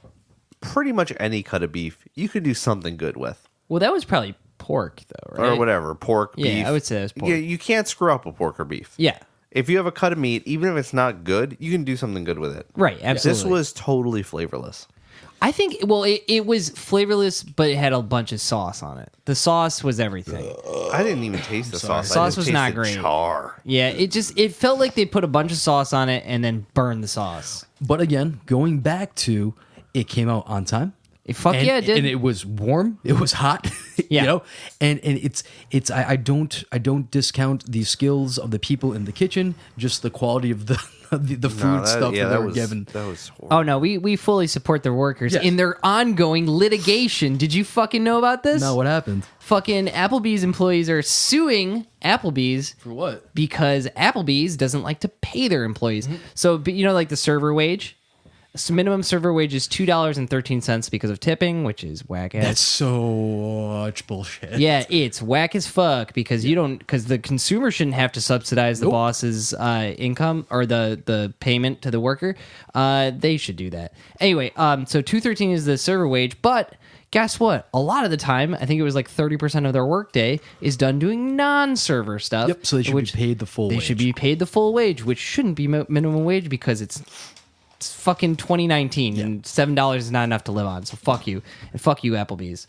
S4: pretty much any cut of beef, you could do something good with,
S3: Well, that was probably pork though, right?
S4: or whatever, pork,
S3: Yeah,
S4: beef.
S3: I would say it was pork.
S4: Yeah, you can't screw up a pork or beef.
S3: Yeah,
S4: If you have a cut of meat, even if it's not good, you can do something good with it.
S3: right. Absolutely.
S4: This was totally flavorless.
S3: I think. Well, it was flavorless, but it had a bunch of sauce on it. The sauce was everything.
S4: I didn't even taste the sauce.
S3: Sauce
S4: I just
S3: was not
S4: tasted
S3: great.
S4: Char.
S3: Yeah, it felt like they put a bunch of sauce on it and then burned the sauce.
S2: But again, going back to it came out on time.
S3: Fuck
S2: and,
S3: yeah, it did.
S2: And it was warm. It was hot.
S3: Yeah.
S2: You know? And it's I don't discount the skills of the people in the kitchen, just the quality of the food stuff that they were given.
S4: That was horrible.
S3: Oh no, we fully support their workers
S2: Yes.
S3: in their ongoing litigation. Did you fucking know about this?
S2: No, what happened?
S3: Fucking Applebee's employees are suing Applebee's
S2: For what?
S3: because Applebee's doesn't like to pay their employees. So like the server wage. So minimum server wage is $2.13 because of tipping, which is whack ass.
S2: That's so much bullshit.
S3: Yeah, it's whack as fuck because because the consumer shouldn't have to subsidize the
S2: Nope.
S3: boss's income or the payment to the worker. They should do that anyway. So $2.13 is the server wage, but guess what? A lot of the time, I think it was like 30% of their workday is done doing non-server stuff.
S2: Yep. So they should be paid the full.
S3: They
S2: wage.
S3: should be paid the full wage, which shouldn't be minimum wage because it's fucking 2019 and $7 is not enough to live on. So fuck you and fuck you, Applebee's.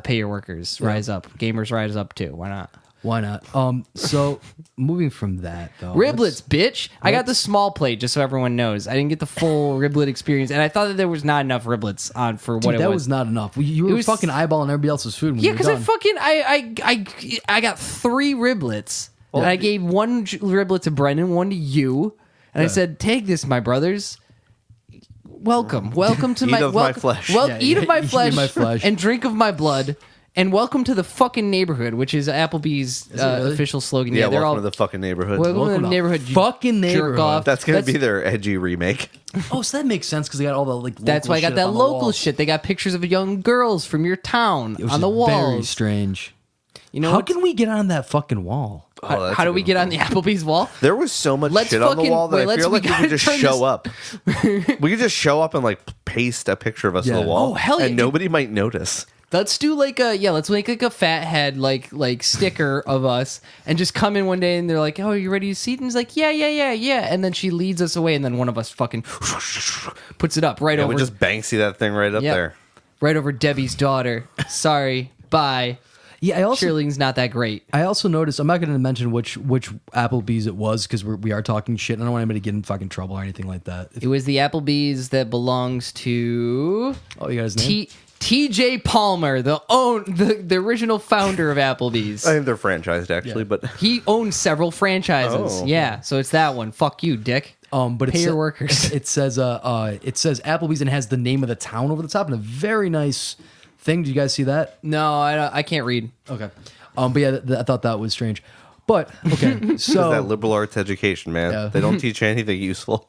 S3: Pay your workers. Rise up. Gamers rise up too. Why not?
S2: Why not? So moving from that though,
S3: Riblets, bitch. I got the small plate just so everyone knows. I didn't get the full riblet experience, and I thought that there was not enough riblets on for what
S2: Dude,
S3: it
S2: that
S3: was.
S2: was not enough. You were
S3: was-
S2: fucking eyeballing everybody else's food. When
S3: Yeah,
S2: you were
S3: because I
S2: done.
S3: fucking I got 3 riblets, and I gave 1 riblet to Brendan, 1 to you, and I said, "Take this, my brothers. Welcome to
S4: Eat
S3: my
S4: of my flesh.
S3: Well,
S2: Yeah,
S3: eat of my
S2: eat
S3: flesh,
S2: my flesh.
S3: and drink of my blood." And welcome to the fucking neighborhood, which is Applebee's
S2: really?
S3: official slogan.
S4: Yeah,
S3: they're
S4: welcome
S3: all
S4: to the fucking neighborhood.
S3: welcome to
S2: Welcome
S3: the
S2: to
S3: neighborhood. you
S2: fucking
S3: jerk
S2: neighborhood.
S3: off.
S4: That's gonna be their edgy remake.
S2: Oh, so that makes sense because they got all the like.
S3: That's
S2: local
S3: why I got
S2: shit
S3: that
S2: up on the
S3: local
S2: walls.
S3: shit. They got pictures of young girls from your town
S2: It was
S3: on the
S2: just Very
S3: walls.
S2: strange.
S3: You know
S2: How
S3: what's-
S2: can we get on that fucking wall?
S3: How,
S4: that's
S3: how
S4: a
S3: do we
S4: good
S3: get
S4: one.
S3: on the Applebee's wall?
S4: There was so much
S3: Let's
S4: shit on the
S3: fucking-
S4: wall that
S3: wait,
S4: I
S3: let's-
S4: feel
S3: we
S4: like we
S3: gotta
S4: could just
S3: turn
S4: show
S3: this-
S4: up. We could just show up and like paste a picture of us
S2: Yeah.
S4: on the wall.
S3: Oh, hell yeah,
S4: and
S3: dude.
S4: nobody might notice.
S3: Let's do like let's make like a fat head like sticker of us and just come in one day and they're like, "Oh, are you ready to see it?" And he's like, yeah, and then she leads us away and then one of us fucking puts it up right
S4: And
S3: over
S4: we just Banksy that thing right up
S3: Yep.
S4: there.
S3: right over Debbie's daughter. Sorry, bye.
S2: Yeah,
S3: cheerleading's not that great.
S2: I also noticed, I'm not going to mention which Applebee's it was because we are talking shit and I don't want anybody to get in fucking trouble or anything like that.
S3: It was the Applebees that belongs to
S2: Oh, you got his name?
S3: TJ Palmer, the original founder of Applebee's.
S4: I think they're franchised actually, but
S3: He owns several franchises.
S4: Oh.
S3: Yeah, so it's that one. Fuck you, dick.
S2: But
S3: Pay your workers.
S2: It says Applebee's and has the name of the town over the top and a very nice thing. Did you guys see that?
S3: No, I can't read.
S2: Okay. But yeah, I thought that was strange. But okay, so
S4: that liberal arts education, man.
S2: Yeah.
S4: They don't teach you anything useful.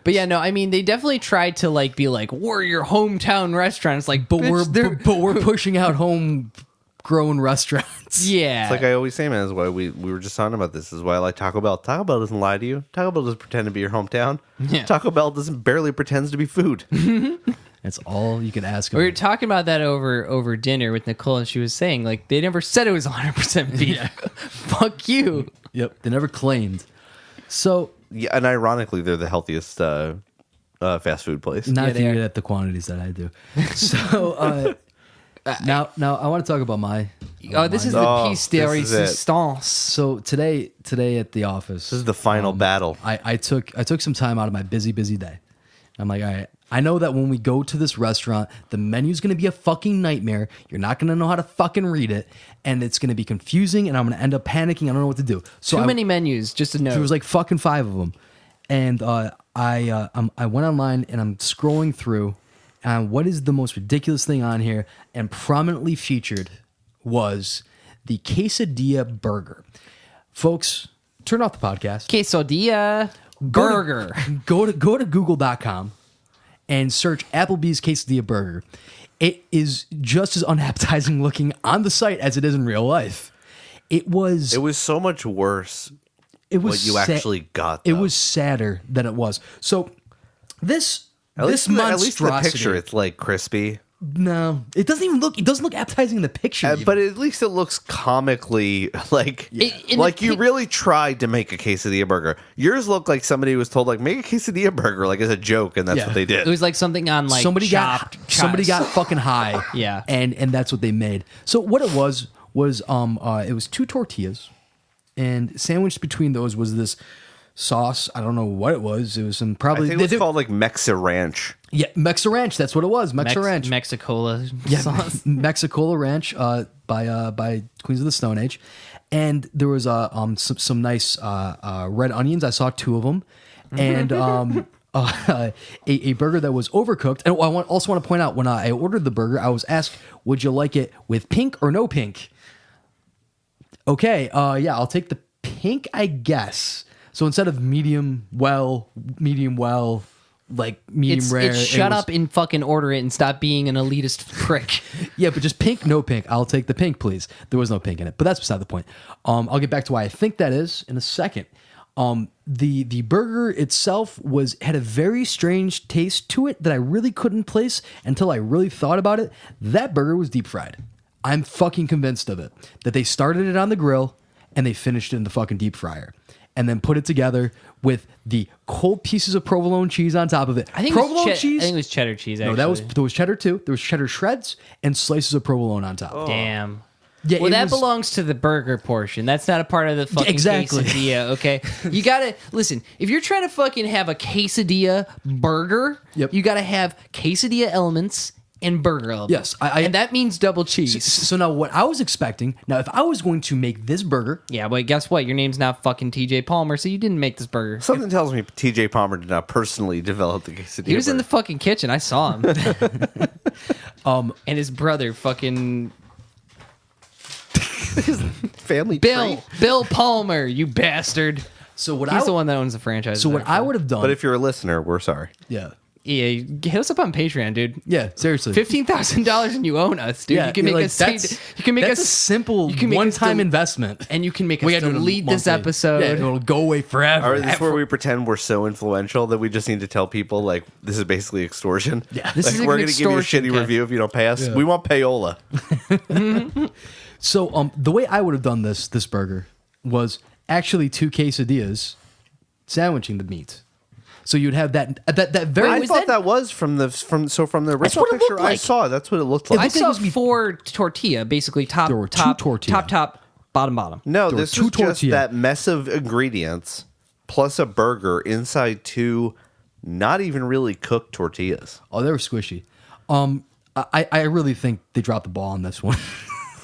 S3: But yeah, no, I mean, they definitely tried to like be like, we're your hometown restaurant. It's like,
S2: but
S3: bitch,
S2: we're pushing out homegrown restaurants.
S3: yeah.
S4: It's like I always say, man, is why we were just talking about this. Is why I like Taco Bell. Taco Bell doesn't lie to you. Taco Bell doesn't pretend to be your hometown.
S3: Yeah.
S4: Taco Bell doesn't barely pretends to be food.
S2: That's all you can ask.
S3: We were talking about that over dinner with Nicole, and she was saying like they never said it was 100% beef. Fuck you.
S2: Yep, they never claimed. So
S4: Yeah, and ironically, they're the healthiest fast food place.
S2: not
S3: Yeah,
S2: if you
S3: they are.
S2: eat at the quantities that I do. So now I want to talk about my.
S3: Oh, this is the
S4: Oh,
S3: piece de
S4: this is it.
S3: resistance.
S2: So today at the office,
S4: This is the final battle.
S2: I took some time out of my busy day. I'm like, all right, I know that when we go to this restaurant, the menu's going to be a fucking nightmare. You're not going to know how to fucking read it, and it's going to be confusing, and I'm going to end up panicking. I don't know what to do. So
S3: Too many menus, just to know.
S2: There was like fucking 5 of them, and I went online and I'm scrolling through, and what is the most ridiculous thing on here? And prominently featured was the quesadilla burger. Folks, turn off the podcast.
S3: quesadilla burger.
S2: Go to Google.com and search Applebee's quesadilla burger. It is just as unappetizing looking on the site as it is in real life. It was
S4: so much worse what you
S2: sa-
S4: actually got.
S2: It
S4: though.
S2: was sadder than it was. So this
S4: at least
S2: monstrosity.
S4: the picture, it's like crispy.
S2: No, it doesn't even look. It doesn't look appetizing in the picture. even.
S4: But at least it looks comically like
S3: In
S4: like
S3: the
S4: you
S3: pic-
S4: really tried to make a quesadilla burger. Yours looked like somebody was told like make a quesadilla burger like as a joke, and that's
S2: Yeah.
S4: what they did.
S3: It was like something on like
S2: somebody
S3: Chopped.
S2: somebody got fucking high.
S3: Yeah.
S2: and that's what they made. So what it was it was 2 tortillas, and sandwiched between those was this sauce. I don't know what it was. It was some
S4: I
S2: probably
S4: think it was called like Mexa Ranch.
S2: yeah, Mexa Ranch. That's what it was. Mexa Ranch.
S3: Mexicola
S2: Yeah,
S3: sauce.
S2: Mexicola Ranch by Queens of the Stone Age, and there was some nice red onions. I saw 2 of them, and a burger that was overcooked. And I also want to point out when I ordered the burger, I was asked, "Would you like it with pink or no pink?" Okay, yeah, I'll take the pink, I guess. So instead of medium well, like medium rare,
S3: It's
S2: it
S3: shut
S2: was-
S3: up and fucking order it and stop being an elitist prick.
S2: Yeah, but just pink, no pink. I'll take the pink, please. There was no pink in it, but that's beside the point. I'll get back to why I think that is in a second. The burger itself had a very strange taste to it that I really couldn't place until I really thought about it. That burger was deep fried. I'm fucking convinced of it. That they started it on the grill and they finished it in the fucking deep fryer. And then put it together with the cold pieces of provolone cheese on top of it.
S3: I think
S2: provolone
S3: it was
S2: cheese.
S3: I think it was cheddar cheese. Actually.
S2: No, there was cheddar too. There was cheddar shreds and slices of provolone on top.
S3: Damn.
S2: Yeah,
S3: Well,
S2: it
S3: that
S2: was-
S3: belongs to the burger portion. That's not a part of the fucking
S2: Exactly.
S3: quesadilla, okay? You gotta, listen, if you're trying to fucking have a quesadilla burger,
S2: Yep.
S3: you gotta have quesadilla elements and burger elements.
S2: Yes,
S3: and that means double cheese.
S2: So now what I was expecting, now if I was going to make this burger,
S3: Yeah, but guess what? Your name's not fucking TJ Palmer, so you didn't make this burger.
S4: Something tells me TJ Palmer did not personally develop the quesadilla.
S3: He was in the
S4: burger.
S3: fucking kitchen. I saw him. And his brother, fucking
S4: family
S3: Bill
S4: tree.
S3: Bill Palmer, you bastard.
S2: so what
S3: He's
S2: I
S3: the one that owns the franchise.
S2: so what I would have done,
S4: But if you're a listener, we're sorry.
S2: yeah,
S3: Yeah, hit us up on Patreon, dude.
S2: yeah, seriously,
S3: $15,000 and you own us, dude.
S2: yeah,
S3: You can make
S2: like,
S3: us.
S2: that's,
S3: You can make
S2: that's
S3: us
S2: a simple
S3: you can make us
S2: one-time
S3: del-
S2: investment.
S3: and you can make us
S2: We gotta do it
S3: delete this
S2: monthly.
S3: episode.
S2: Yeah, it'll go away forever.
S4: Or is this where we pretend we're so influential that we just need to tell people like this is basically extortion?
S2: Yeah.
S3: This
S4: Like,
S3: is
S4: we're
S3: an
S4: going to give you a
S3: extortion,
S4: shitty
S3: Kev.
S4: review if you don't pay us.
S2: Yeah.
S4: We want payola.
S2: So the way I would have done this burger was actually 2 quesadillas sandwiching the meat. So you'd have that very.
S4: I
S3: was
S4: thought
S3: that-
S4: that was from the original
S2: what it
S4: picture
S2: looked
S4: I
S2: like.
S4: saw. That's what it looked like.
S3: I
S2: think it
S3: saw
S2: was
S3: 4 tortilla, basically
S2: There were
S3: top,
S2: two tortilla.
S3: top, bottom.
S4: No,
S2: There were
S4: this
S2: two
S4: was just
S2: tortilla.
S4: that mess of ingredients plus a burger inside 2 not even really cooked tortillas.
S2: Oh, they were squishy. I really think they dropped the ball on this one.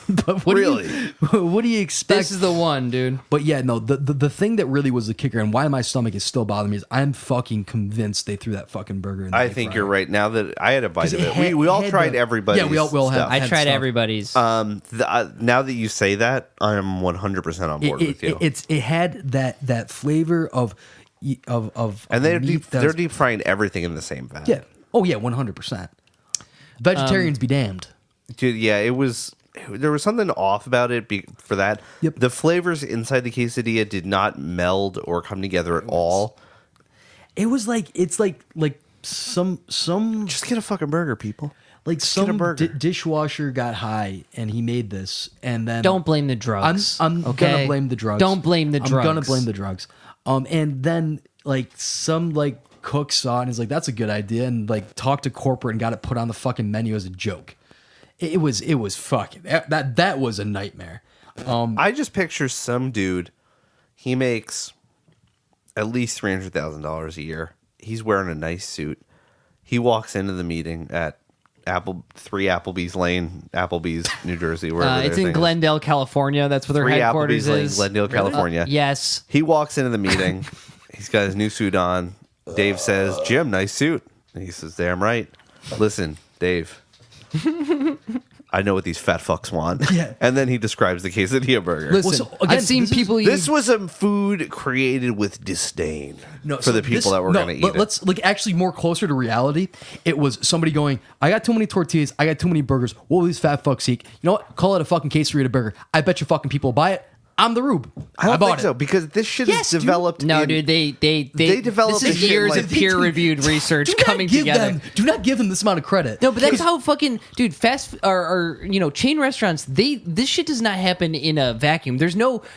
S2: But what
S4: Really?
S2: what do you expect?
S3: This is the one, dude.
S2: But yeah, no, the thing that really was the kicker and why my stomach is still bothering me is I'm fucking convinced they threw that fucking burger in the
S4: I
S2: air
S4: think
S2: fryer.
S4: you're right. Now that I had a bite
S2: 'Cause
S4: of
S2: it
S4: it,
S2: had-
S4: we all
S2: had
S4: tried
S2: the-
S4: everybody's
S2: Yeah, we all have-
S4: stuff.
S3: I
S2: had
S3: tried
S2: stuff.
S3: everybody's.
S4: Now that you say that, I am 100% on board with you.
S2: It had that flavor of
S4: and they're
S2: meat
S4: deep,
S2: that's-
S4: they're deep frying everything in the same vat.
S2: Yeah. Oh yeah, 100%. Vegetarians be damned.
S4: Dude, yeah, it was. There was something off about it for that.
S2: Yep.
S4: The flavors inside the quesadilla did not meld or come together at all.
S2: It was like some
S4: Just get a fucking burger, people.
S2: like
S4: Just get a
S2: some
S4: burger.
S2: dishwasher got high and he made this and then
S3: Don't blame the drugs.
S2: I'm
S3: okay?
S2: gonna blame the drugs.
S3: Don't blame the drugs.
S2: I'm gonna blame the drugs. And then like some like cook saw it and is like, that's a good idea, and like talked to corporate and got it put on the fucking menu as a joke. It was fucking that was a nightmare.
S4: I just picture some dude. He makes at least $300,000 a year. He's wearing a nice suit. He walks into the meeting at 3 Applebees Lane, Applebees, New Jersey, wherever
S3: It's in Glendale, California. That's where their
S4: 3
S3: headquarters
S4: Applebees Lane,
S3: is.
S4: Glendale, California.
S3: Yes.
S4: He walks into the meeting. He's got his new suit on. Dave says, "Jim, nice suit." And he says, "Damn right. Listen, Dave, I know what these fat fucks want."
S2: Yeah.
S4: And then he describes the quesadilla burger.
S3: Listen,
S2: Well, so, again,
S3: I've seen
S2: this is-
S3: people eat.
S4: This was a food created with disdain for
S2: so
S4: the people
S2: this-
S4: that were
S2: no,
S4: going to eat
S2: but
S4: it.
S2: let's like actually more closer to reality. It was somebody going, I got too many tortillas, I got too many burgers. What will these fat fucks eat? You know what? Call it a fucking quesadilla burger. I bet you fucking people will buy it. I'm the rube.
S4: I don't
S2: bought
S4: think
S2: it.
S4: so because this shit
S2: Yes,
S4: is
S2: dude.
S4: developed.
S3: No,
S4: in-
S3: dude, they
S4: developed
S3: This is
S4: this shit
S3: years
S4: like-
S3: of peer-reviewed research
S2: Do not
S3: coming
S2: give
S3: together.
S2: do not give them this amount of credit.
S3: No, but that's how fucking dude. Fast or chain restaurants. This shit does not happen in a vacuum.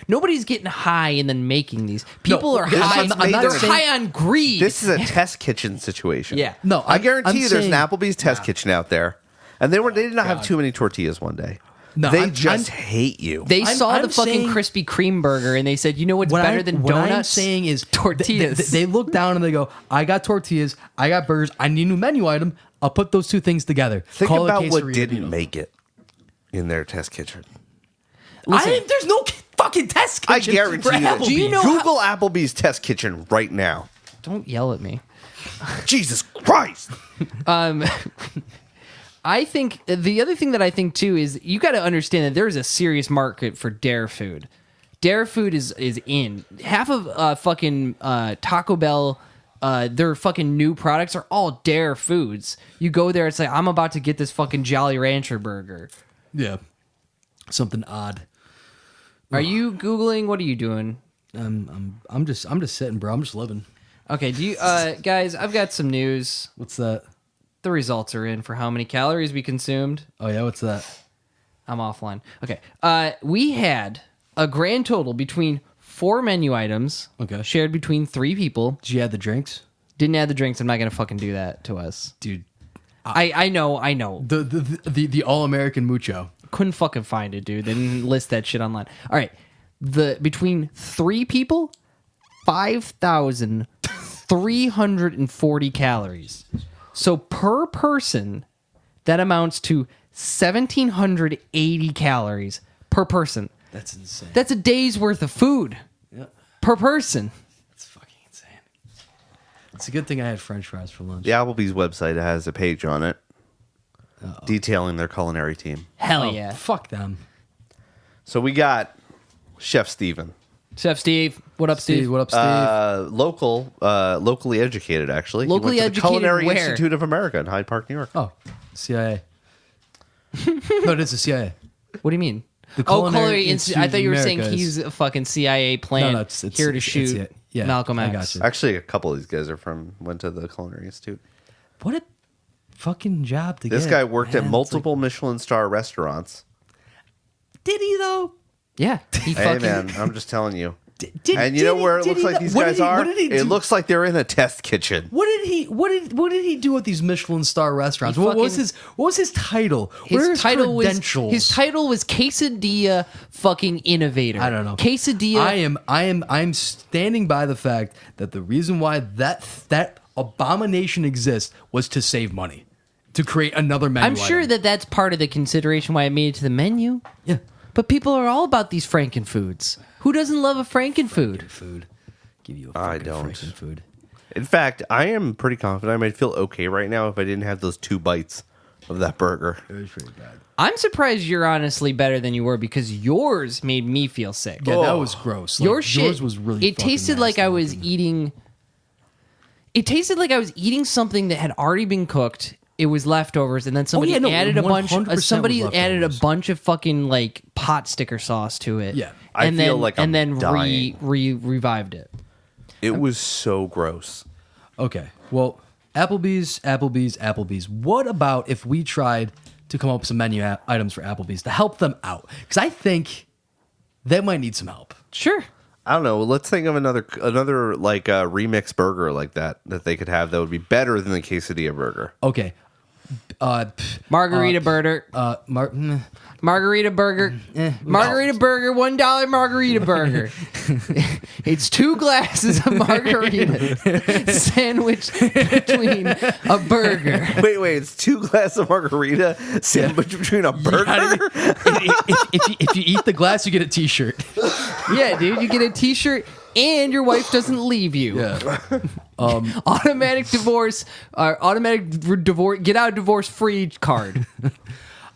S3: Nobody's getting high and then making these. People are
S2: okay,
S3: high.
S2: I'm not
S3: they're
S2: saying-
S3: high on greed.
S4: This is a test kitchen situation.
S3: Yeah.
S2: No,
S4: I
S2: I'm
S4: guarantee you there's an
S2: saying-
S4: Applebee's test kitchen out there, and they did not have too many tortillas one day.
S2: No,
S4: they
S2: I'm-
S4: just
S2: I'm-
S4: hate you.
S3: they
S2: I'm-
S3: saw
S2: I'm
S3: the fucking
S2: saying-
S3: Krispy Kreme burger and they said, you know what's
S2: What
S3: better than
S2: what
S3: donuts?
S2: I'm saying is
S3: tortillas.
S2: They look down and they go, I got tortillas, I got burgers, I need a new menu item. I'll put those two things together.
S4: Think
S2: Call it
S4: about what
S2: quesadilla
S4: didn't
S2: burrito.
S4: make it in their test kitchen.
S2: There's no fucking test
S4: I
S2: kitchen
S4: guarantee
S2: for
S4: you. that-
S2: Applebee's.
S3: Do you know
S4: Google Applebee's test kitchen right now.
S3: Don't yell at me.
S4: Jesus Christ!
S3: I think the other thing that I think too is you got to understand that there is a serious market for dare food. Dare food is in half of fucking Taco Bell. Their fucking new products are all dare foods. You go there, it's like I'm about to get this fucking Jolly Rancher burger.
S2: Yeah, something odd.
S3: Are you googling? What are you doing?
S2: I'm just sitting, bro. I'm just living.
S3: Okay, do you guys? I've got some news.
S2: What's that?
S3: The results are in for how many calories we consumed.
S2: Oh yeah, what's that?
S3: I'm offline. Okay. We had a grand total between 4 menu items.
S2: Okay.
S3: Shared between 3 people.
S2: Did you add the drinks,
S3: Didn't add the drinks. I'm not gonna fucking do that to us.
S2: dude?
S3: I know.
S2: The all American mucho.
S3: Couldn't fucking find it, dude. They didn't list that shit online. All right. Between 3 people, 5,340 calories. So per person, that amounts to 1,780 calories per person.
S2: That's insane.
S3: That's a day's worth of food
S2: Yeah,
S3: per person.
S2: that's fucking insane. It's a good thing I had French fries for lunch.
S4: The Applebee's website has a page on it detailing their culinary team.
S3: Hell
S2: Oh,
S3: yeah.
S2: fuck them.
S4: So we got Chef Steven.
S3: Chef Steve. What up, Steve?
S2: Steve, what up, Steve?
S4: Locally educated, actually. He
S3: Locally
S4: went to the
S3: educated
S4: Culinary
S3: where?
S4: Institute of America in Hyde Park, New York.
S2: Oh, CIA. No, it is the CIA.
S3: What do you mean?
S2: The
S3: Culinary
S2: Culinary
S3: Institute.
S2: Institute
S3: I thought you were
S2: of
S3: saying
S2: America
S3: he's a fucking CIA plant
S2: it's
S3: here to shoot
S2: it's- yeah,
S3: Malcolm
S2: I
S3: X.
S2: got you.
S4: Actually, a couple of these guys went to the Culinary Institute.
S2: What a fucking job to get.
S4: This guy worked
S2: man.
S4: at
S2: It's
S4: multiple Michelin star restaurants.
S2: Like, did he though?
S3: Yeah. He
S4: Hey,
S3: fucking.
S4: man, I'm just telling you. And you know where it looks like these guys are?
S2: What did he do?
S4: It looks like they're in a test kitchen.
S2: What did he do with these Michelin star restaurants?
S3: He
S2: What was his title? What are his credentials?
S3: His title was quesadilla fucking innovator.
S2: I don't know.
S3: Quesadilla.
S2: I'm standing by the fact that the reason why that abomination exists was to save money, to create another menu.
S3: I'm sure
S2: item.
S3: that's part of the consideration why I made it to the menu.
S2: Yeah.
S3: But people are all about these frankenfoods. Who doesn't love a frankenfood?
S2: Food. Give you a
S4: I
S2: fucking
S4: don't.
S2: freaking food.
S4: In fact, I am pretty confident I might feel okay right now if I didn't have those 2 bites of that burger.
S2: It was pretty bad.
S3: I'm surprised you're honestly better than you were because yours made me feel sick.
S2: Yeah, that was gross. Like,
S3: Your shit,
S2: yours was really.
S3: It tasted like I was eating. It tasted like I was eating something that had already been cooked. It was leftovers, and then somebody added a bunch.
S2: 100%
S3: Somebody
S2: was
S3: added a
S2: leftovers.
S3: bunch of fucking like pot sticker sauce to it.
S2: Yeah.
S4: I
S3: and
S4: feel
S3: then,
S4: like
S3: and
S4: I'm
S3: then
S4: dying.
S3: revived it.
S4: It was so gross.
S2: Okay, well, Applebees. What about if we tried to come up with some menu items for Applebees to help them out? Because I think they might need some help.
S3: Sure.
S4: I don't know. Let's think of another like remix burger like that they could have that would be better than the quesadilla burger.
S2: Okay.
S3: Margarita burger. Margarita burger. Margarita burger. $1 margarita burger. It's 2 glasses of margarita sandwiched between a burger.
S4: Wait. It's 2 glasses of margarita sandwiched between a burger?
S2: if you eat the glass, you get a T-shirt.
S3: Yeah, dude. You get a T-shirt and your wife doesn't leave you.
S2: Yeah.
S3: Automatic divorce. Get out divorce free card.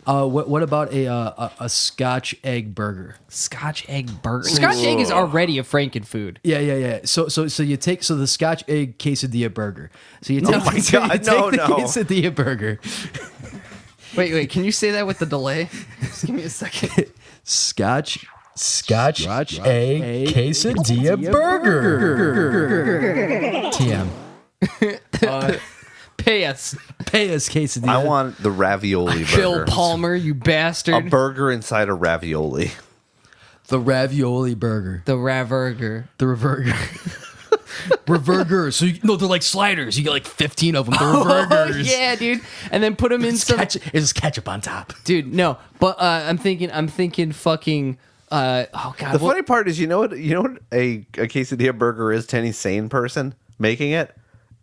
S2: What about a Scotch egg burger?
S3: Scotch egg burger. Scotch egg is already a frankenfood.
S2: Yeah. So you take the Scotch egg quesadilla burger. So you take,
S4: my God,
S2: you take the
S4: no.
S2: quesadilla burger.
S3: Wait. Can you say that with the delay? Just give me a second.
S2: Scotch egg quesadilla burger. TM.
S3: Pay us.
S2: quesadilla.
S4: I want the ravioli burger.
S3: Bill Palmer, you
S4: A
S3: bastard.
S4: burger inside a ravioli.
S2: The ravioli burger.
S3: The Raverger.
S2: The reverger. Reverger. So they're like sliders. You get like 15 of them. The revergers.
S3: Oh, yeah, dude. And then put them in some.
S2: It's ketchup on top.
S3: Dude, no. But I'm thinking fucking. Oh God.
S4: The funny part is, you know what a quesadilla burger is to any sane person making it?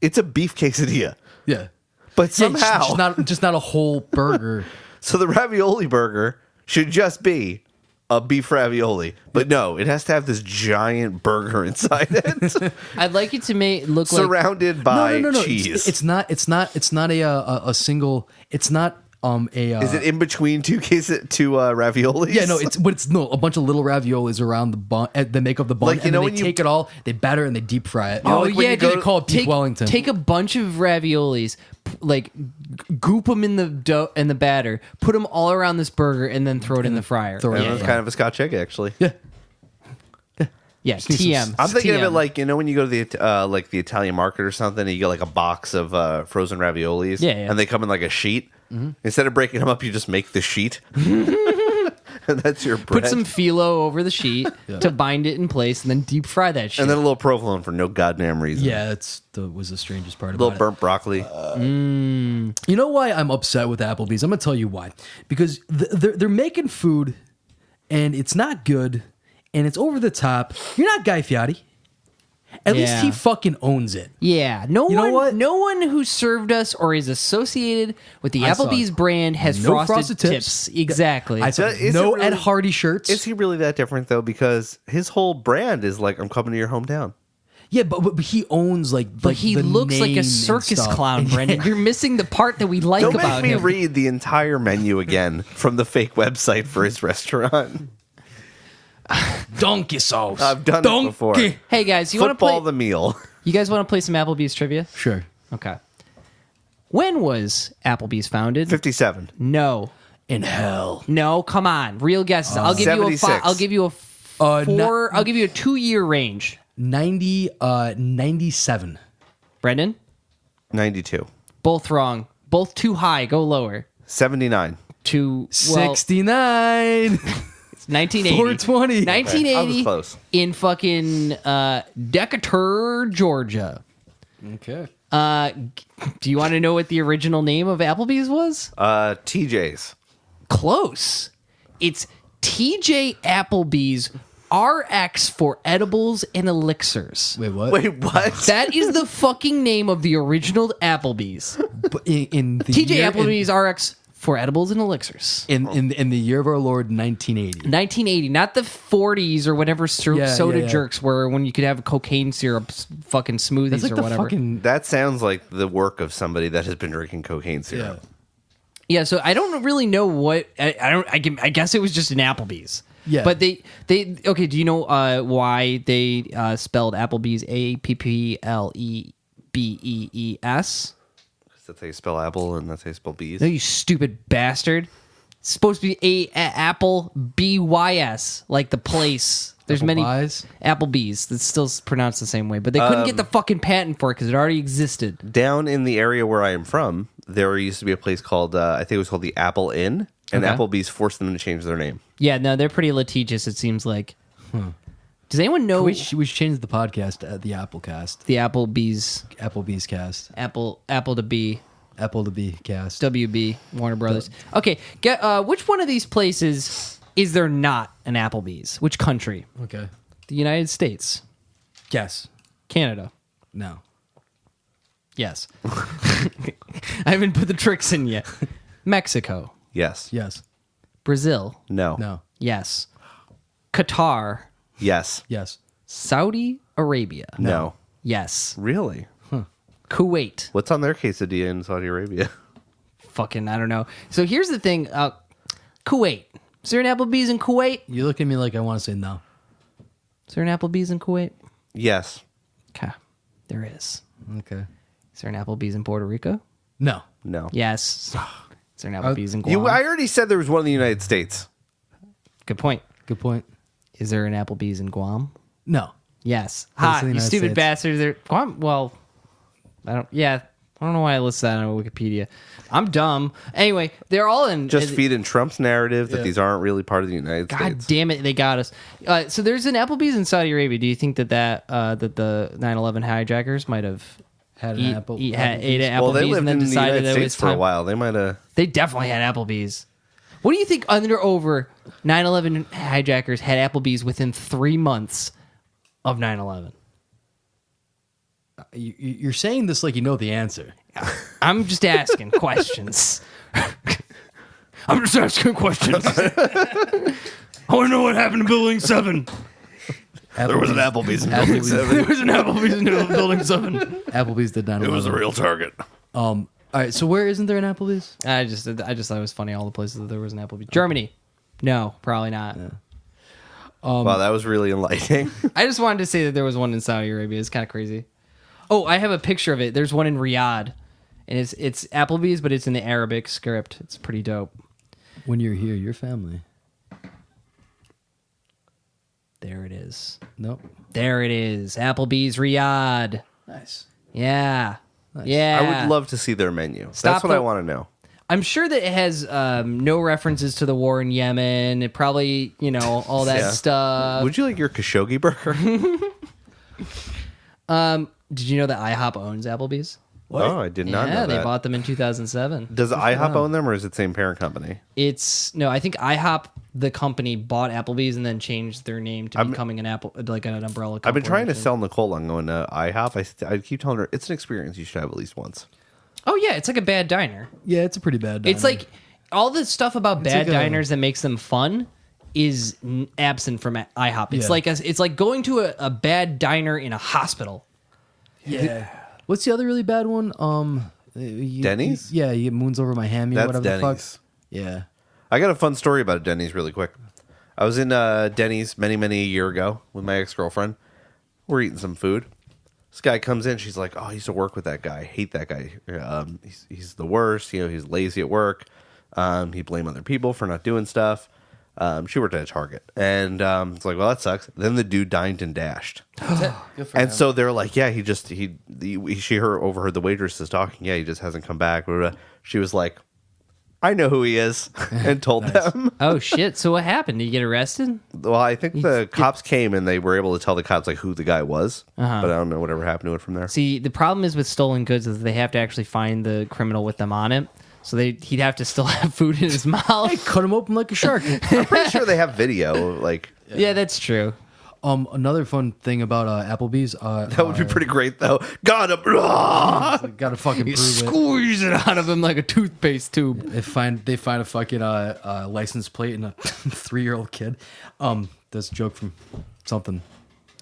S4: It's a beef quesadilla.
S2: Yeah.
S4: But somehow,
S2: just not a whole burger.
S4: so the ravioli burger should just be a beef ravioli. But no, it has to have this giant burger inside it,
S3: I'd like it to look like.
S4: surrounded by
S2: No.
S4: cheese.
S2: It's not a single. It's not
S4: Is it in between two raviolis?
S2: Yeah, no, it's a bunch of little raviolis around the bun that make up the bun.
S4: Like, you
S2: and
S4: know
S2: then
S4: when
S2: they
S4: you-
S2: take it all, they batter and they deep fry it.
S3: Oh
S4: like when
S3: yeah,
S4: you go
S3: dude.
S4: to-
S2: Call it beef Wellington.
S3: Take a bunch of raviolis, like goop them in the dough and the batter, put them all around this burger, and then throw it in the fryer.
S2: throw it
S4: That
S2: in
S4: was
S2: the
S4: kind of a Scotch egg, actually.
S2: Yeah.
S3: Yeah, TM.
S4: I'm thinking of
S3: TM.
S4: it like, when you go to the Italian market or something, and you get like a box of frozen raviolis,
S3: Yeah.
S4: and they come in like a sheet. Instead of breaking them up, you just make the sheet, and that's your bread.
S3: Put some phyllo over the sheet to bind it in place, and then deep fry that shit.
S4: and then a little provolone for no goddamn reason.
S2: Yeah, was the strangest part
S4: a
S2: about
S4: little burnt broccoli.
S2: You know why I'm upset with Applebee's? I'm gonna tell you why. Because they're making food, and it's not good, and it's over the top. You're not Guy Fieri. At least
S3: Yeah.
S2: he fucking owns it.
S3: Yeah,
S2: You know what?
S3: No one who served us or is associated with the
S2: I saw
S3: Applebee's
S2: it.
S3: brand has
S2: No
S3: frosted tips. Exactly.
S2: I saw
S4: Is
S2: no
S4: it really-
S2: Ed Hardy shirts.
S4: Is he really that different though? Because his whole brand is like, I'm coming to your hometown.
S2: Yeah, but he owns
S3: but he
S2: the
S3: looks like
S2: name
S3: a
S2: and
S3: circus
S2: stuff.
S3: clown, Brendan. You're missing the part that we like
S4: Don't make
S3: about
S4: me
S3: him.
S4: read the entire menu again from the fake website for his restaurant.
S2: Donkey sauce.
S4: I've done it before.
S3: Hey guys, you want to
S4: Football
S3: play?
S4: the meal.
S3: You guys want to play some Applebee's trivia?
S2: Sure.
S3: Okay. When was Applebee's founded?
S4: 57.
S3: No.
S2: In hell.
S3: No, come on. Real guesses. I'll give you a
S4: 76.
S3: I'll give you a four. I'll give you a 2-year range.
S2: 97.
S3: Brendan,
S4: 92.
S3: both wrong. Both too high. Go lower.
S4: 79.
S3: Well,
S2: 69.
S3: 1980.
S2: 420.
S3: 1980
S4: I was close.
S3: in fucking Decatur, Georgia.
S2: Okay.
S3: Do you want to know what the original name of Applebee's was?
S4: TJ's.
S3: Close. It's TJ Applebee's RX for edibles and elixirs.
S2: Wait, what?
S4: Wait, what?
S3: That is the fucking name of the original Applebee's.
S2: But in the
S3: TJ
S2: year,
S3: Applebee's RX for edibles and elixirs.
S2: in the year of our Lord 1980.
S3: 1980, not the 40s or whatever soda
S2: yeah.
S3: jerks were when you could have cocaine syrup fucking smoothies
S2: That's like
S3: or
S2: the
S3: whatever.
S2: fucking
S4: That sounds like the work of somebody that has been drinking cocaine syrup.
S3: Yeah, so I don't really know what I guess it was just an Applebee's.
S2: Yeah.
S3: But they okay, do you know why they spelled Applebee's Applebees?
S4: That's how you spell apple and that's how you spell bees.
S3: No, you stupid bastard. It's supposed to be Apple BYS, like the place. There's many
S2: Applebee's?
S3: Applebees that's still pronounced the same way, but they couldn't get the fucking patent for it because it already existed.
S4: Down in the area where I am from, there used to be a place called, I think it was called the Apple Inn, and
S3: Okay.
S4: Applebee's forced them to change their name.
S3: Yeah, no, they're pretty litigious, it seems like. Does anyone know
S2: we should change the podcast at the Applecast.
S3: the Applebee's
S2: Applebee's cast.
S3: Apple to be
S2: Apple to be cast.
S3: WB Warner Brothers? Okay, which one of these places is there not an Applebee's? Which country?
S2: Okay.
S3: The United States,
S2: Yes.
S3: Canada.
S2: No.
S3: Yes. I haven't put the tricks in yet. Mexico,
S4: Yes.
S2: Yes.
S3: Brazil.
S4: No.
S2: No.
S3: Yes. Qatar,
S4: Yes.
S2: Yes.
S3: Saudi Arabia.
S4: No.
S3: Yes.
S4: Really?
S3: Kuwait.
S4: What's on their quesadilla in Saudi Arabia?
S3: Fucking, I don't know. So here's the thing. Kuwait. Is there an Applebee's in Kuwait?
S2: You look at me like I want to say no.
S3: Is there an Applebee's in Kuwait?
S4: Yes.
S3: Okay. There is.
S2: Okay.
S3: Is there an Applebee's in Puerto Rico?
S2: No.
S4: No.
S3: Yes. Is there an Applebee's in Guam?
S4: I already said there was one in the United States.
S3: Good point.
S2: Good point.
S3: Is there an Applebee's in Guam?
S2: No.
S3: Yes.
S2: But it's
S3: Ha,
S2: in the
S3: you
S2: United
S3: stupid
S2: States.
S3: bastards. There. Guam, well, I don't know why I listed that on Wikipedia. I'm dumb. Anyway, they're all in.
S4: Just feeding Trump's narrative that
S2: Yeah.
S4: these aren't really part of the United
S3: God
S4: States.
S3: damn it, they got us. So there's an Applebee's in Saudi Arabia. Do you think that the 9/11 hijackers might have
S2: Had an apple.
S3: ate at Applebee's
S4: Well, they lived
S3: and then
S4: in the
S3: decided
S4: United
S3: that it was
S4: States for a
S3: time?
S4: while. They might have.
S3: They definitely had Applebee's. What do you think under over 9/11 hijackers had Applebee's within 3 months of 9/11?
S2: You're saying this like you know the answer.
S3: I'm just asking questions. I'm just asking questions. I want to know what happened to Building 7.
S4: There was an Applebee's in
S2: Building
S3: There was an Applebee's in Building 7.
S2: Applebee's did 9/11.
S4: It was a real target.
S2: All right. So where isn't there an Applebee's?
S3: I just thought it was funny all the places that there was an Applebee's. Germany. No, probably not.
S4: Wow, that was really enlightening.
S3: I just wanted to say that there was one in Saudi Arabia. It's kind of crazy. Oh, I have a picture of it. There's one in Riyadh. And it's Applebee's, but it's in the Arabic script. It's pretty dope.
S2: When you're here, your family.
S3: There it is.
S2: Nope.
S3: There it is. Applebee's Riyadh.
S2: Nice.
S3: Yeah. Yeah.
S4: I would love to see their menu.
S3: Stop
S4: That's what
S3: the-
S4: I want to know.
S3: I'm sure that it has no references to the war in Yemen. It probably, all that
S4: Yeah.
S3: stuff.
S4: Would you like your Khashoggi burger?
S3: Did you know that IHOP owns Applebee's?
S4: Oh, I did not know
S3: Yeah,
S4: that.
S3: they bought them in 2007.
S4: Does IHOP own them, or is it the same parent company?
S3: I think IHOP, the company, bought Applebee's and then changed their name to becoming an umbrella company.
S4: I've been trying to sell Nicole on going to IHOP. I keep telling her it's an experience you should have at least once.
S3: Oh, yeah, it's like a bad diner.
S2: Yeah, it's a pretty bad.
S3: It's
S2: diner.
S3: like all the stuff about bad
S2: like a-
S3: diners that makes them fun is absent from IHOP. It's
S2: Yeah.
S3: it's like going to a bad diner in a hospital.
S2: yeah. What's the other really bad one?
S4: Denny's?
S2: Yeah, you get Moons Over My Hammy or
S4: That's
S2: whatever
S4: Denny's.
S2: the fuck. Yeah.
S4: I got a fun story about Denny's really quick. I was in Denny's many a year ago with my ex-girlfriend. We're eating some food. This guy comes in. She's like, "Oh, I used to work with that guy. I hate that guy. He's the worst. He's lazy at work. He blame other people for not doing stuff." She worked at a Target, and it's like, well, that sucks. Then the dude dined and dashed, and so they're like, yeah, she overheard the waitresses talking. Yeah, he just hasn't come back. Blah, blah, blah. She was like, I know who he is, and told them.
S3: Oh shit! So what happened? Did you get arrested?
S4: Well, I think the cops came and they were able to tell the cops like who the guy was, but I don't know whatever happened to it from there.
S3: See, the problem is with stolen goods is they have to actually find the criminal with them on it. So he'd have to still have food in his mouth.
S2: Cut him open like a shark.
S4: I'm pretty sure they have video. Like
S3: Yeah, that's true.
S2: Another fun thing about Applebee's.
S4: that would be pretty great though. Got him. Rawr!
S2: Gotta fucking
S3: You
S2: prove it.
S3: squeeze it out of him like a toothpaste tube.
S2: They find a fucking license plate and a 3-year-old kid. That's a joke from something.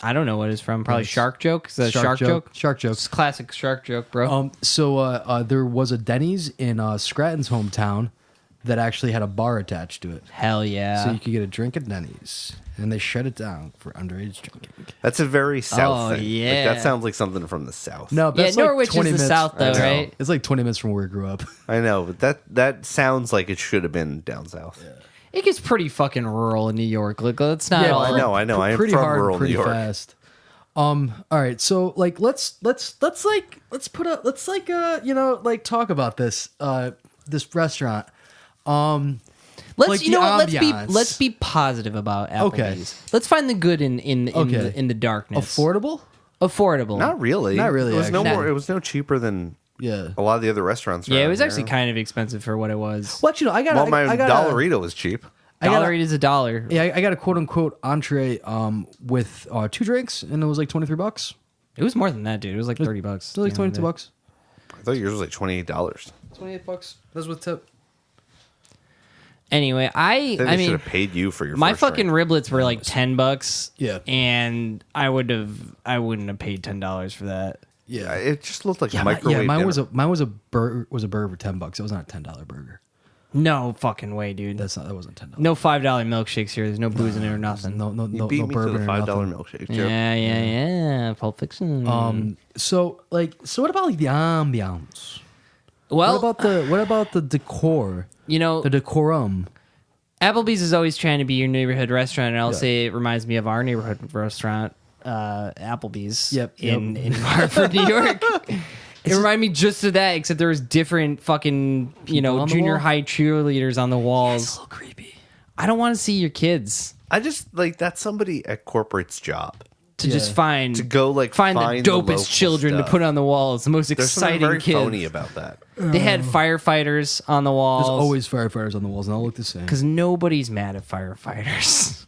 S3: I don't know what it's from. Probably
S2: It's-
S3: shark joke. Is that a shark joke?
S2: Shark joke.
S3: It's a classic shark joke, bro.
S2: So there was a Denny's in Scranton's hometown that actually had a bar attached to it,
S3: Hell yeah.
S2: so you could get a drink at Denny's, and they shut it down for underage drinking.
S4: That's a very South
S3: Oh,
S4: thing.
S3: yeah.
S4: Like, that sounds like something from the South.
S2: No,
S3: yeah,
S2: that's like
S3: Norwich
S2: 20
S3: is the
S2: minutes.
S3: south, though,
S4: I know.
S3: right?
S2: It's like 20 minutes from where we grew up.
S4: I know, but that sounds like it should have been down south.
S3: It gets pretty fucking rural in New York. Like, let's not.
S2: Yeah,
S3: all,
S4: I know. I am
S2: Pretty
S4: from
S2: hard,
S4: rural
S2: pretty
S4: New York.
S2: fast. All right, so like let's talk about this this restaurant.
S3: Let's
S2: like
S3: you know
S2: the
S3: what?
S2: ambiance.
S3: Let's be positive about Applebee's.
S2: Okay.
S3: Let's find the good in
S2: Okay.
S3: the darkness.
S2: Affordable?
S3: Affordable.
S4: Not really.
S2: Not really,
S4: It was no
S2: actually.
S4: more. It was no cheaper than
S2: Yeah.
S4: a lot of the other restaurants.
S3: Yeah, it
S4: around
S3: was
S4: here.
S3: actually kind of expensive for what it was.
S2: Well, I got
S4: Well, my
S2: I got
S4: Dollarita was cheap.
S3: $1 is $1.
S2: Yeah, I got a quote unquote entree with 2 drinks, and it was like $23.
S3: It was more than that, dude. It was like $30.
S2: It was like $22.
S4: I thought yours was like $28.
S2: $28. That's with tip.
S3: Anyway, I
S4: Then they should
S3: mean,
S4: have paid you for your.
S3: my
S4: first
S3: fucking
S4: drink.
S3: riblets were like $10.
S2: Yeah.
S3: and I wouldn't have paid $10 for that.
S4: Yeah, it just looked like
S2: Yeah,
S4: a
S2: mine
S4: microwave.
S2: was
S4: dinner.
S2: a burger for $10. It was not a $10 burger.
S3: No fucking way, dude.
S2: That wasn't $10.
S3: No $5 milkshakes here. There's no booze in it or nothing.
S2: No
S4: You beat me to
S2: bourbon
S4: the
S2: or
S4: $5
S2: nothing.
S4: milkshake. Joe.
S3: Yeah. Pulp Fiction.
S2: So what about like the ambiance?
S3: well,
S2: What about the decor?
S3: you know,
S2: The decorum.
S3: Applebee's is always trying to be your neighborhood restaurant, and I'll
S2: Yeah.
S3: say it reminds me of our neighborhood restaurant, Applebee's.
S2: Yep.
S3: In Hartford, New York. It reminded me just of that, except there was different fucking
S2: on the
S3: junior
S2: wall?
S3: high cheerleaders on the
S2: It's
S3: walls.
S2: a little creepy.
S3: I don't want to see your kids
S4: I just like that's somebody at corporate's job
S3: to
S2: Yeah.
S3: just find
S4: to go like
S3: find the
S4: local
S3: dopest children
S4: stuff.
S3: to put on the walls, the most
S4: There's something
S3: exciting
S4: very
S3: kids.
S4: phony about that.
S3: They had firefighters on the walls.
S2: There's always firefighters on the walls, and they all look the same.
S3: because nobody's mad at firefighters.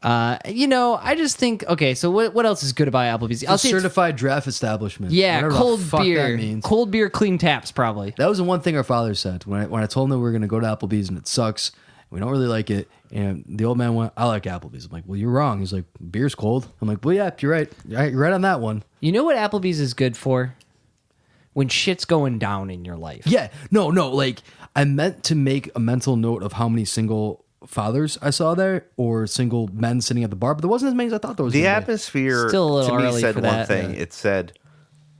S3: I just think okay. So what else is good about Applebee's?
S2: It's a
S3: say it's-
S2: certified draft establishment.
S3: yeah,
S2: Whatever the
S3: cold
S2: fuck
S3: beer,
S2: That means.
S3: cold beer, clean taps, probably.
S2: That was the one thing our father said when I told him that we were going to go to Applebee's and it sucks. We don't really like it. And the old man went, "I like Applebee's." I'm like, "Well, you're wrong." He's like, "Beer's cold." I'm like, "Well, yeah, you're right. You're right on that one."
S3: You know what Applebee's is good for? When shit's going down in your life.
S2: Yeah, no. Like I meant to make a mental note of how many single fathers I saw there or single men sitting at the bar, but there wasn't as many as I thought there was.
S4: The
S2: gonna be.
S4: atmosphere
S3: Still a little
S4: to me
S3: early
S4: said
S3: for
S4: one
S3: that.
S4: thing.
S3: Yeah.
S4: It said,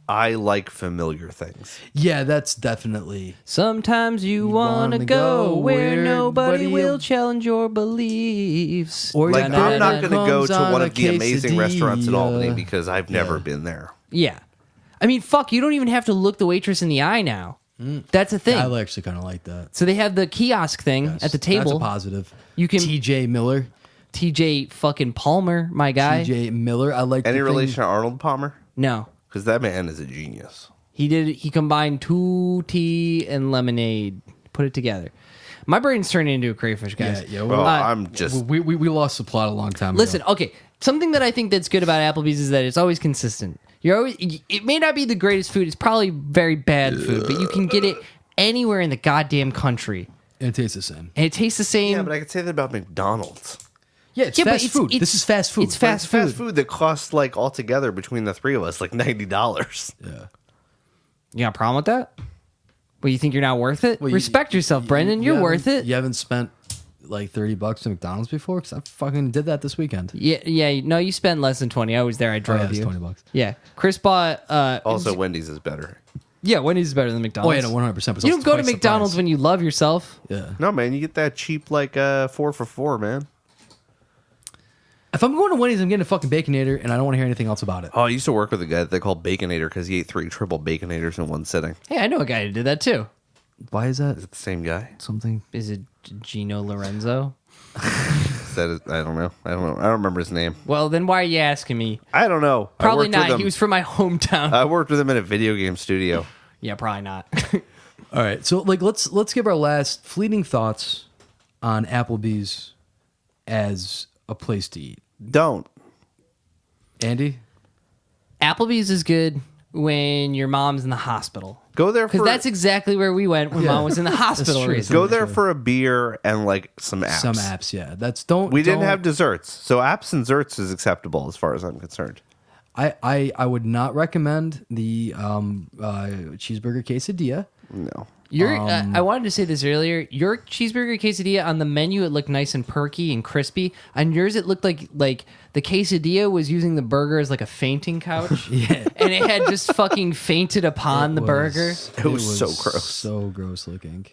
S4: "I like familiar things."
S2: Yeah, that's definitely.
S3: Sometimes you want to
S2: wanna
S3: go
S2: go
S3: where
S2: where
S3: nobody
S2: nobody
S3: will
S2: will-
S3: challenge your beliefs.
S2: Or
S4: Like
S2: Da-da-da-da.
S4: I'm not going to go
S2: Comes
S4: to
S2: on
S4: one
S2: a
S4: of the amazing restaurants in
S2: quesadilla.
S4: Albany because I've never been there.
S3: Yeah. I mean, fuck, you don't even have to look the waitress in the eye now. That's a thing.
S2: I actually kind of like that.
S3: So they have the kiosk thing
S2: Yes,
S3: at the
S2: That's
S3: table.
S2: a positive.
S3: You can-
S2: TJ Miller.
S3: TJ fucking Palmer, my guy.
S2: TJ Miller. I like
S4: Any
S2: the thing-
S4: relation to Arnold Palmer?
S3: No.
S4: Because that man is a genius.
S3: He combined 2 tea and lemonade, put it together. My brain's turning into a crayfish, guys.
S2: Yeah.
S4: Well,
S3: Uh,
S4: I'm just
S2: We lost the plot a long time
S3: Listen,
S2: ago.
S3: okay. Something that I think that's good about Applebee's is that it's always consistent. It may not be the greatest food. It's probably very bad food, but you can get it anywhere in the goddamn country,
S2: And it tastes the same.
S3: and it tastes the same.
S4: yeah, but I could say that about McDonald's.
S2: Yeah, it's
S3: Yeah, but
S2: fast food. This is fast food.
S3: It's fast
S4: It's fast
S3: food.
S4: food that costs like altogether between the three of us like $90.
S2: Yeah.
S3: You got a problem with that? Well, you think you're not worth it?
S2: Well,
S3: Respect yourself, Brendan. You're worth it.
S2: You haven't spent like $30 at McDonald's before? Because I fucking did that this weekend.
S3: Yeah. No, you spent less than 20. I was there. I
S2: Oh,
S3: drove
S2: yeah, it's
S3: you.
S2: $20.
S3: Yeah, Chris bought.
S4: Also, Wendy's is better.
S3: Yeah, Wendy's is better than
S2: Oh,
S3: McDonald's.
S2: yeah, no, 100%. But
S3: You don't go to McDonald's when you love yourself.
S2: Yeah.
S4: No, man, you get that cheap like 4 for $4, man.
S2: If I'm going to Wendy's, I'm getting a fucking Baconator, and I don't want to hear anything else about it.
S4: Oh, I used to work with a guy that they called Baconator because he ate 3 triple Baconators in one sitting.
S3: Hey, I know a guy who did that too.
S2: Why is that?
S4: Is it the same guy?
S2: Something.
S3: Is it Gino Lorenzo?
S4: I don't know. I don't remember his name.
S3: Well, then why are you asking me?
S4: I don't know.
S3: Probably
S4: I worked with
S3: not.
S4: him.
S3: He was from my hometown.
S4: I worked with him in a video game studio.
S3: Yeah, probably not.
S2: All right, so like let's give our last fleeting thoughts on Applebee's as a place to eat.
S4: Don't.
S2: Andy,
S3: Applebee's is good when your mom's in the hospital.
S4: Go there
S3: Because
S4: for
S3: that's exactly where we went when
S2: Yeah.
S3: mom was in the hospital
S2: true.
S3: recently.
S4: go there for a beer and like some apps.
S2: some apps, yeah. That's don't.
S4: We didn't
S2: don't-
S4: have desserts, so apps and desserts is acceptable as far as I'm concerned.
S2: I would not recommend the cheeseburger quesadilla.
S4: No.
S3: I wanted to say this earlier. Your cheeseburger quesadilla on the menu, it looked nice and perky and crispy. On yours, it looked like the quesadilla was using the burger as like a fainting couch.
S2: Yeah.
S3: And it had just fucking fainted upon the burger.
S4: It was so gross.
S2: So gross looking.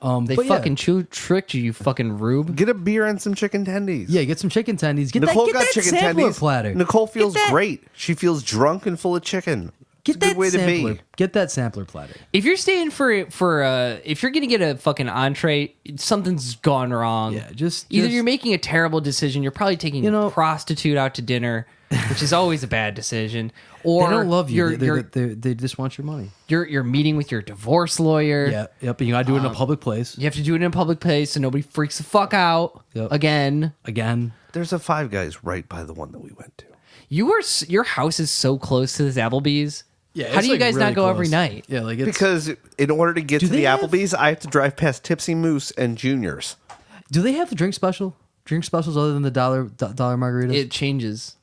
S3: They
S2: but yeah.
S3: fucking tricked you, you fucking rube.
S4: Get a beer and some chicken tendies.
S2: Yeah, get some chicken tendies. Get
S4: Nicole
S2: that,
S4: got
S2: get that
S4: chicken
S2: sampler
S4: tendies.
S2: platter.
S4: Nicole feels
S2: Get that-
S4: great. She feels drunk and full of chicken.
S2: Get
S4: It's a
S2: that
S4: good way
S2: sampler.
S4: to be.
S2: Get that sampler platter.
S3: If you're staying for if you're gonna get a fucking entree, something's gone wrong.
S2: Yeah, just
S3: Either you're making a terrible decision, you're probably taking a prostitute out to dinner, which is always a bad decision. Or
S2: they don't love you.
S3: You're,
S2: They just want your money.
S3: you're meeting with your divorce lawyer.
S2: Yeah, yep. And you gotta do it in a public place.
S3: You have to do it in a public place so nobody freaks the fuck out
S2: Yep.
S3: again.
S2: Again.
S4: There's a Five Guys right by the one that we went to.
S3: Your house is so close to this Applebee's.
S2: Yeah.
S3: How do you guys not go every night?
S2: Yeah, like it's,
S4: Because in order to get to
S2: they
S4: the
S2: have-
S4: Applebee's, I have to drive past Tipsy Moose and Junior's.
S2: do they have a drink special? Drink specials other than the dollar margaritas?
S3: It changes.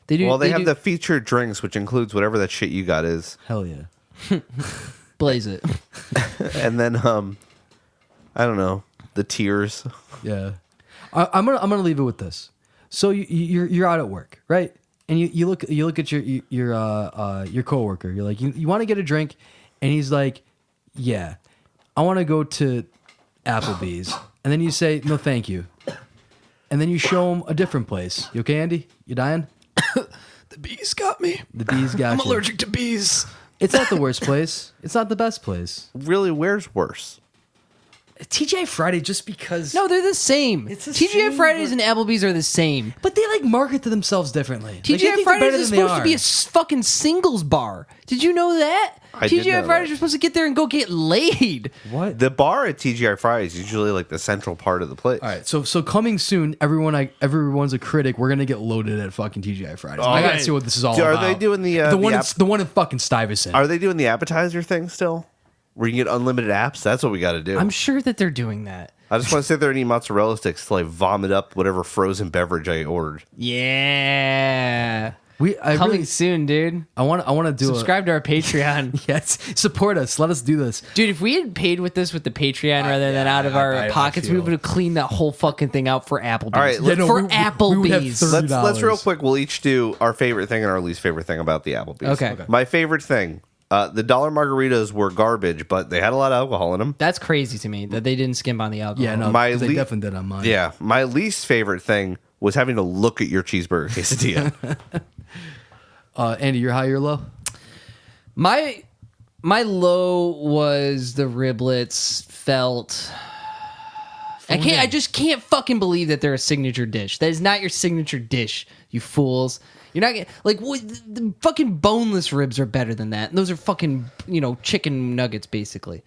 S3: They do.
S4: Well, they have
S3: do-
S4: the featured drinks, which includes whatever that shit you got is.
S2: Hell yeah.
S3: blaze it.
S4: And then, I don't know, the tiers.
S2: Yeah, I'm gonna leave it with this. So you're out at work, right? And you look at your coworker. You're like, you want to get a drink, and he's like, yeah, I want to go to Applebee's. And then you say, no, thank you. And then you show him a different place. You okay, Andy? You dying?
S3: The bees got me.
S2: The bees got you.
S3: to bees.
S2: It's not the worst place. It's not the best place.
S4: Really, where's worse?
S2: TGI Friday, just because.
S3: No, they're the same.
S2: It's the
S3: TGI
S2: same,
S3: Fridays
S2: but-
S3: and Applebee's are the same.
S2: But they like market to themselves differently. Like, they
S3: TGI
S2: think they're
S3: Fridays
S2: better
S3: is
S2: than they
S3: supposed to be a
S2: are.
S3: fucking singles bar. Did you know that?
S4: I did know
S3: TGI Fridays
S4: that.
S3: are supposed to get there and go get laid.
S2: What?
S4: The bar at TGI Fridays is usually like the central part of the place.
S2: All right, so coming soon, everyone's a critic. We're gonna get loaded at fucking TGI Fridays. I gotta
S3: right.
S2: see what this is all
S4: Are
S2: about.
S4: they doing the
S2: one in fucking Stuyvesant?
S4: Are they doing the appetizer thing still? Where you get unlimited apps? That's what we got to do.
S3: I'm sure that they're doing that.
S4: I just want to sit there and eat mozzarella sticks till I vomit up whatever frozen beverage I ordered.
S3: Yeah.
S2: I
S3: Coming
S2: really,
S3: soon, dude.
S2: I want to do
S3: Subscribe to our Patreon.
S2: Yes, support us. Let us do this.
S3: Dude, if we had paid with this with the Patreon rather than out of our
S2: I
S3: pockets, we
S2: feel-
S3: would have cleaned that whole fucking thing out for Applebee's.
S4: All right, let's-
S3: for
S2: we would have
S3: Applebee's.
S2: $30.
S4: Let's real quick. We'll each do our favorite thing and our least favorite thing about the Applebee's.
S3: Okay.
S4: My favorite thing. The dollar margaritas were garbage, but they had a lot of alcohol in them.
S3: That's crazy to me that they didn't skimp on the alcohol.
S2: Yeah, no,
S4: My
S2: they
S4: le-
S2: definitely did on mine.
S4: Yeah. My least favorite thing was having to look at your cheeseburger quesadilla.
S2: Andy, you're high, you're low.
S3: My low was the riblets felt. I just can't fucking believe that they're a signature dish. That is not your signature dish, you fools. You're not getting like the fucking boneless ribs are better than that. And those are fucking chicken nuggets basically.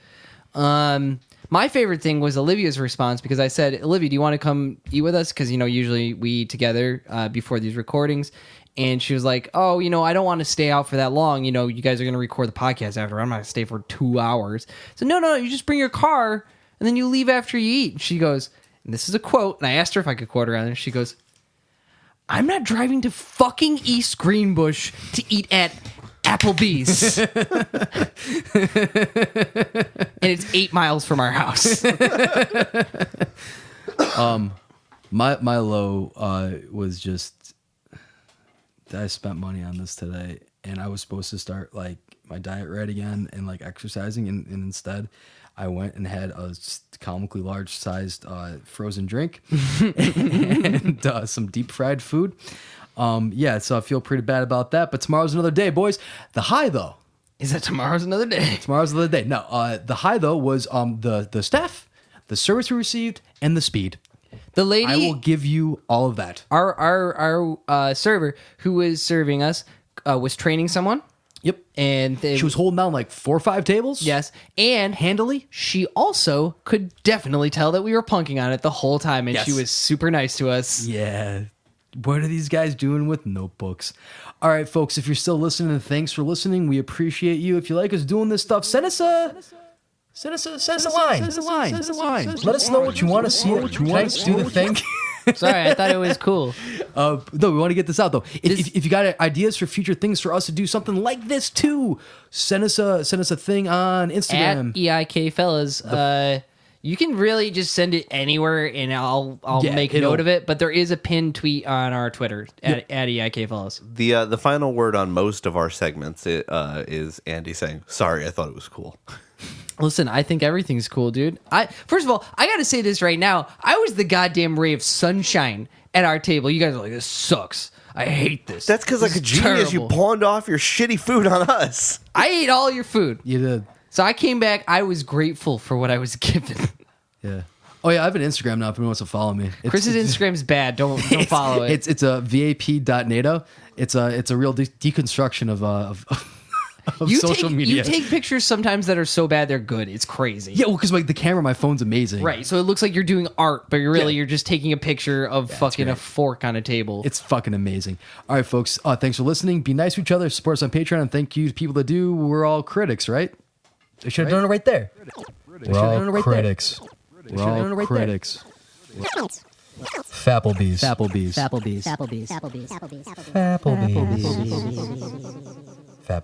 S3: My favorite thing was Olivia's response because I said, Olivia, do you want to come eat with us? Because usually we eat together before these recordings. And she was like, oh, I don't want to stay out for that long. You guys are going to record the podcast after. I'm not going to stay for 2 hours. So no, you just bring your car and then you leave after you eat. And she goes, and this is a quote. And I asked her if I could quote her on it. She goes, I'm not driving to fucking East Greenbush to eat at Applebee's. And it's 8 miles from our house.
S2: My low was just that I spent money on this today, and I was supposed to start like my diet right again and like exercising, and instead I went and had a comically large sized frozen drink and some deep fried food. So I feel pretty bad about that, but tomorrow's another day, boys. The high though
S3: Is that tomorrow's another day?
S2: Tomorrow's the day. No, the high though was the staff, the service we received, and the speed.
S3: The lady,
S2: I will give you all of that.
S3: our server who was serving us was training someone.
S2: Yep.
S3: And
S2: She was holding down like 4 or 5 tables.
S3: yes, and
S2: Handily.
S3: she also could definitely tell that we were punking on it the whole time, and she
S2: Yes.
S3: was super nice to us.
S2: Yeah. What are these guys doing with notebooks? All right, folks, if you're still listening, thanks for listening. We appreciate you. If you like us doing this stuff, send us a line. Let us know what you want to see. What you want to do the thing.
S3: Sorry, I thought it was cool.
S2: No, we want to get this out though. If you got ideas for future things for us to do something like this too, send us a thing on Instagram.
S3: At EIK fellas, you can really just send it anywhere, and I'll
S2: Yeah,
S3: make
S2: it'll-
S3: note of it. But there is a pinned tweet on our Twitter at EIK fellas.
S4: The final word on most of our segments is Andy saying, "Sorry, I thought it was cool."
S3: Listen, I think everything's cool, dude. First of all, I gotta say this right now. I was the goddamn ray of sunshine at our table. You guys are like, this sucks. I hate this.
S4: That's because, like
S3: This
S4: a
S3: is
S4: genius, you
S3: terrible.
S4: pawned off your shitty food on us.
S3: I ate all your food.
S2: You did.
S3: So I came back. I was grateful for what I was given.
S2: Yeah. Oh yeah, I have an Instagram now if anyone wants to follow me.
S3: Chris's Instagram's bad. Don't follow it.
S2: It's a vap.nato. It's a real deconstruction of social media.
S3: You take pictures sometimes that are so bad they're good. It's crazy.
S2: Yeah, well, because like the camera, on my phone's amazing.
S3: Right. So it looks like you're doing art, but you're just taking a picture of fucking a
S2: great.
S3: fork on a table.
S2: It's fucking amazing. All right, folks. Thanks for listening. Be nice to each other. Support us on Patreon. And thank you to people that do. We're all critics, right? They should have done it right there.
S5: We're all critics.
S2: We're all critics.
S5: Applebees.
S2: Applebees.
S6: Applebees.
S5: Applebees.
S6: Applebees.
S5: Fap.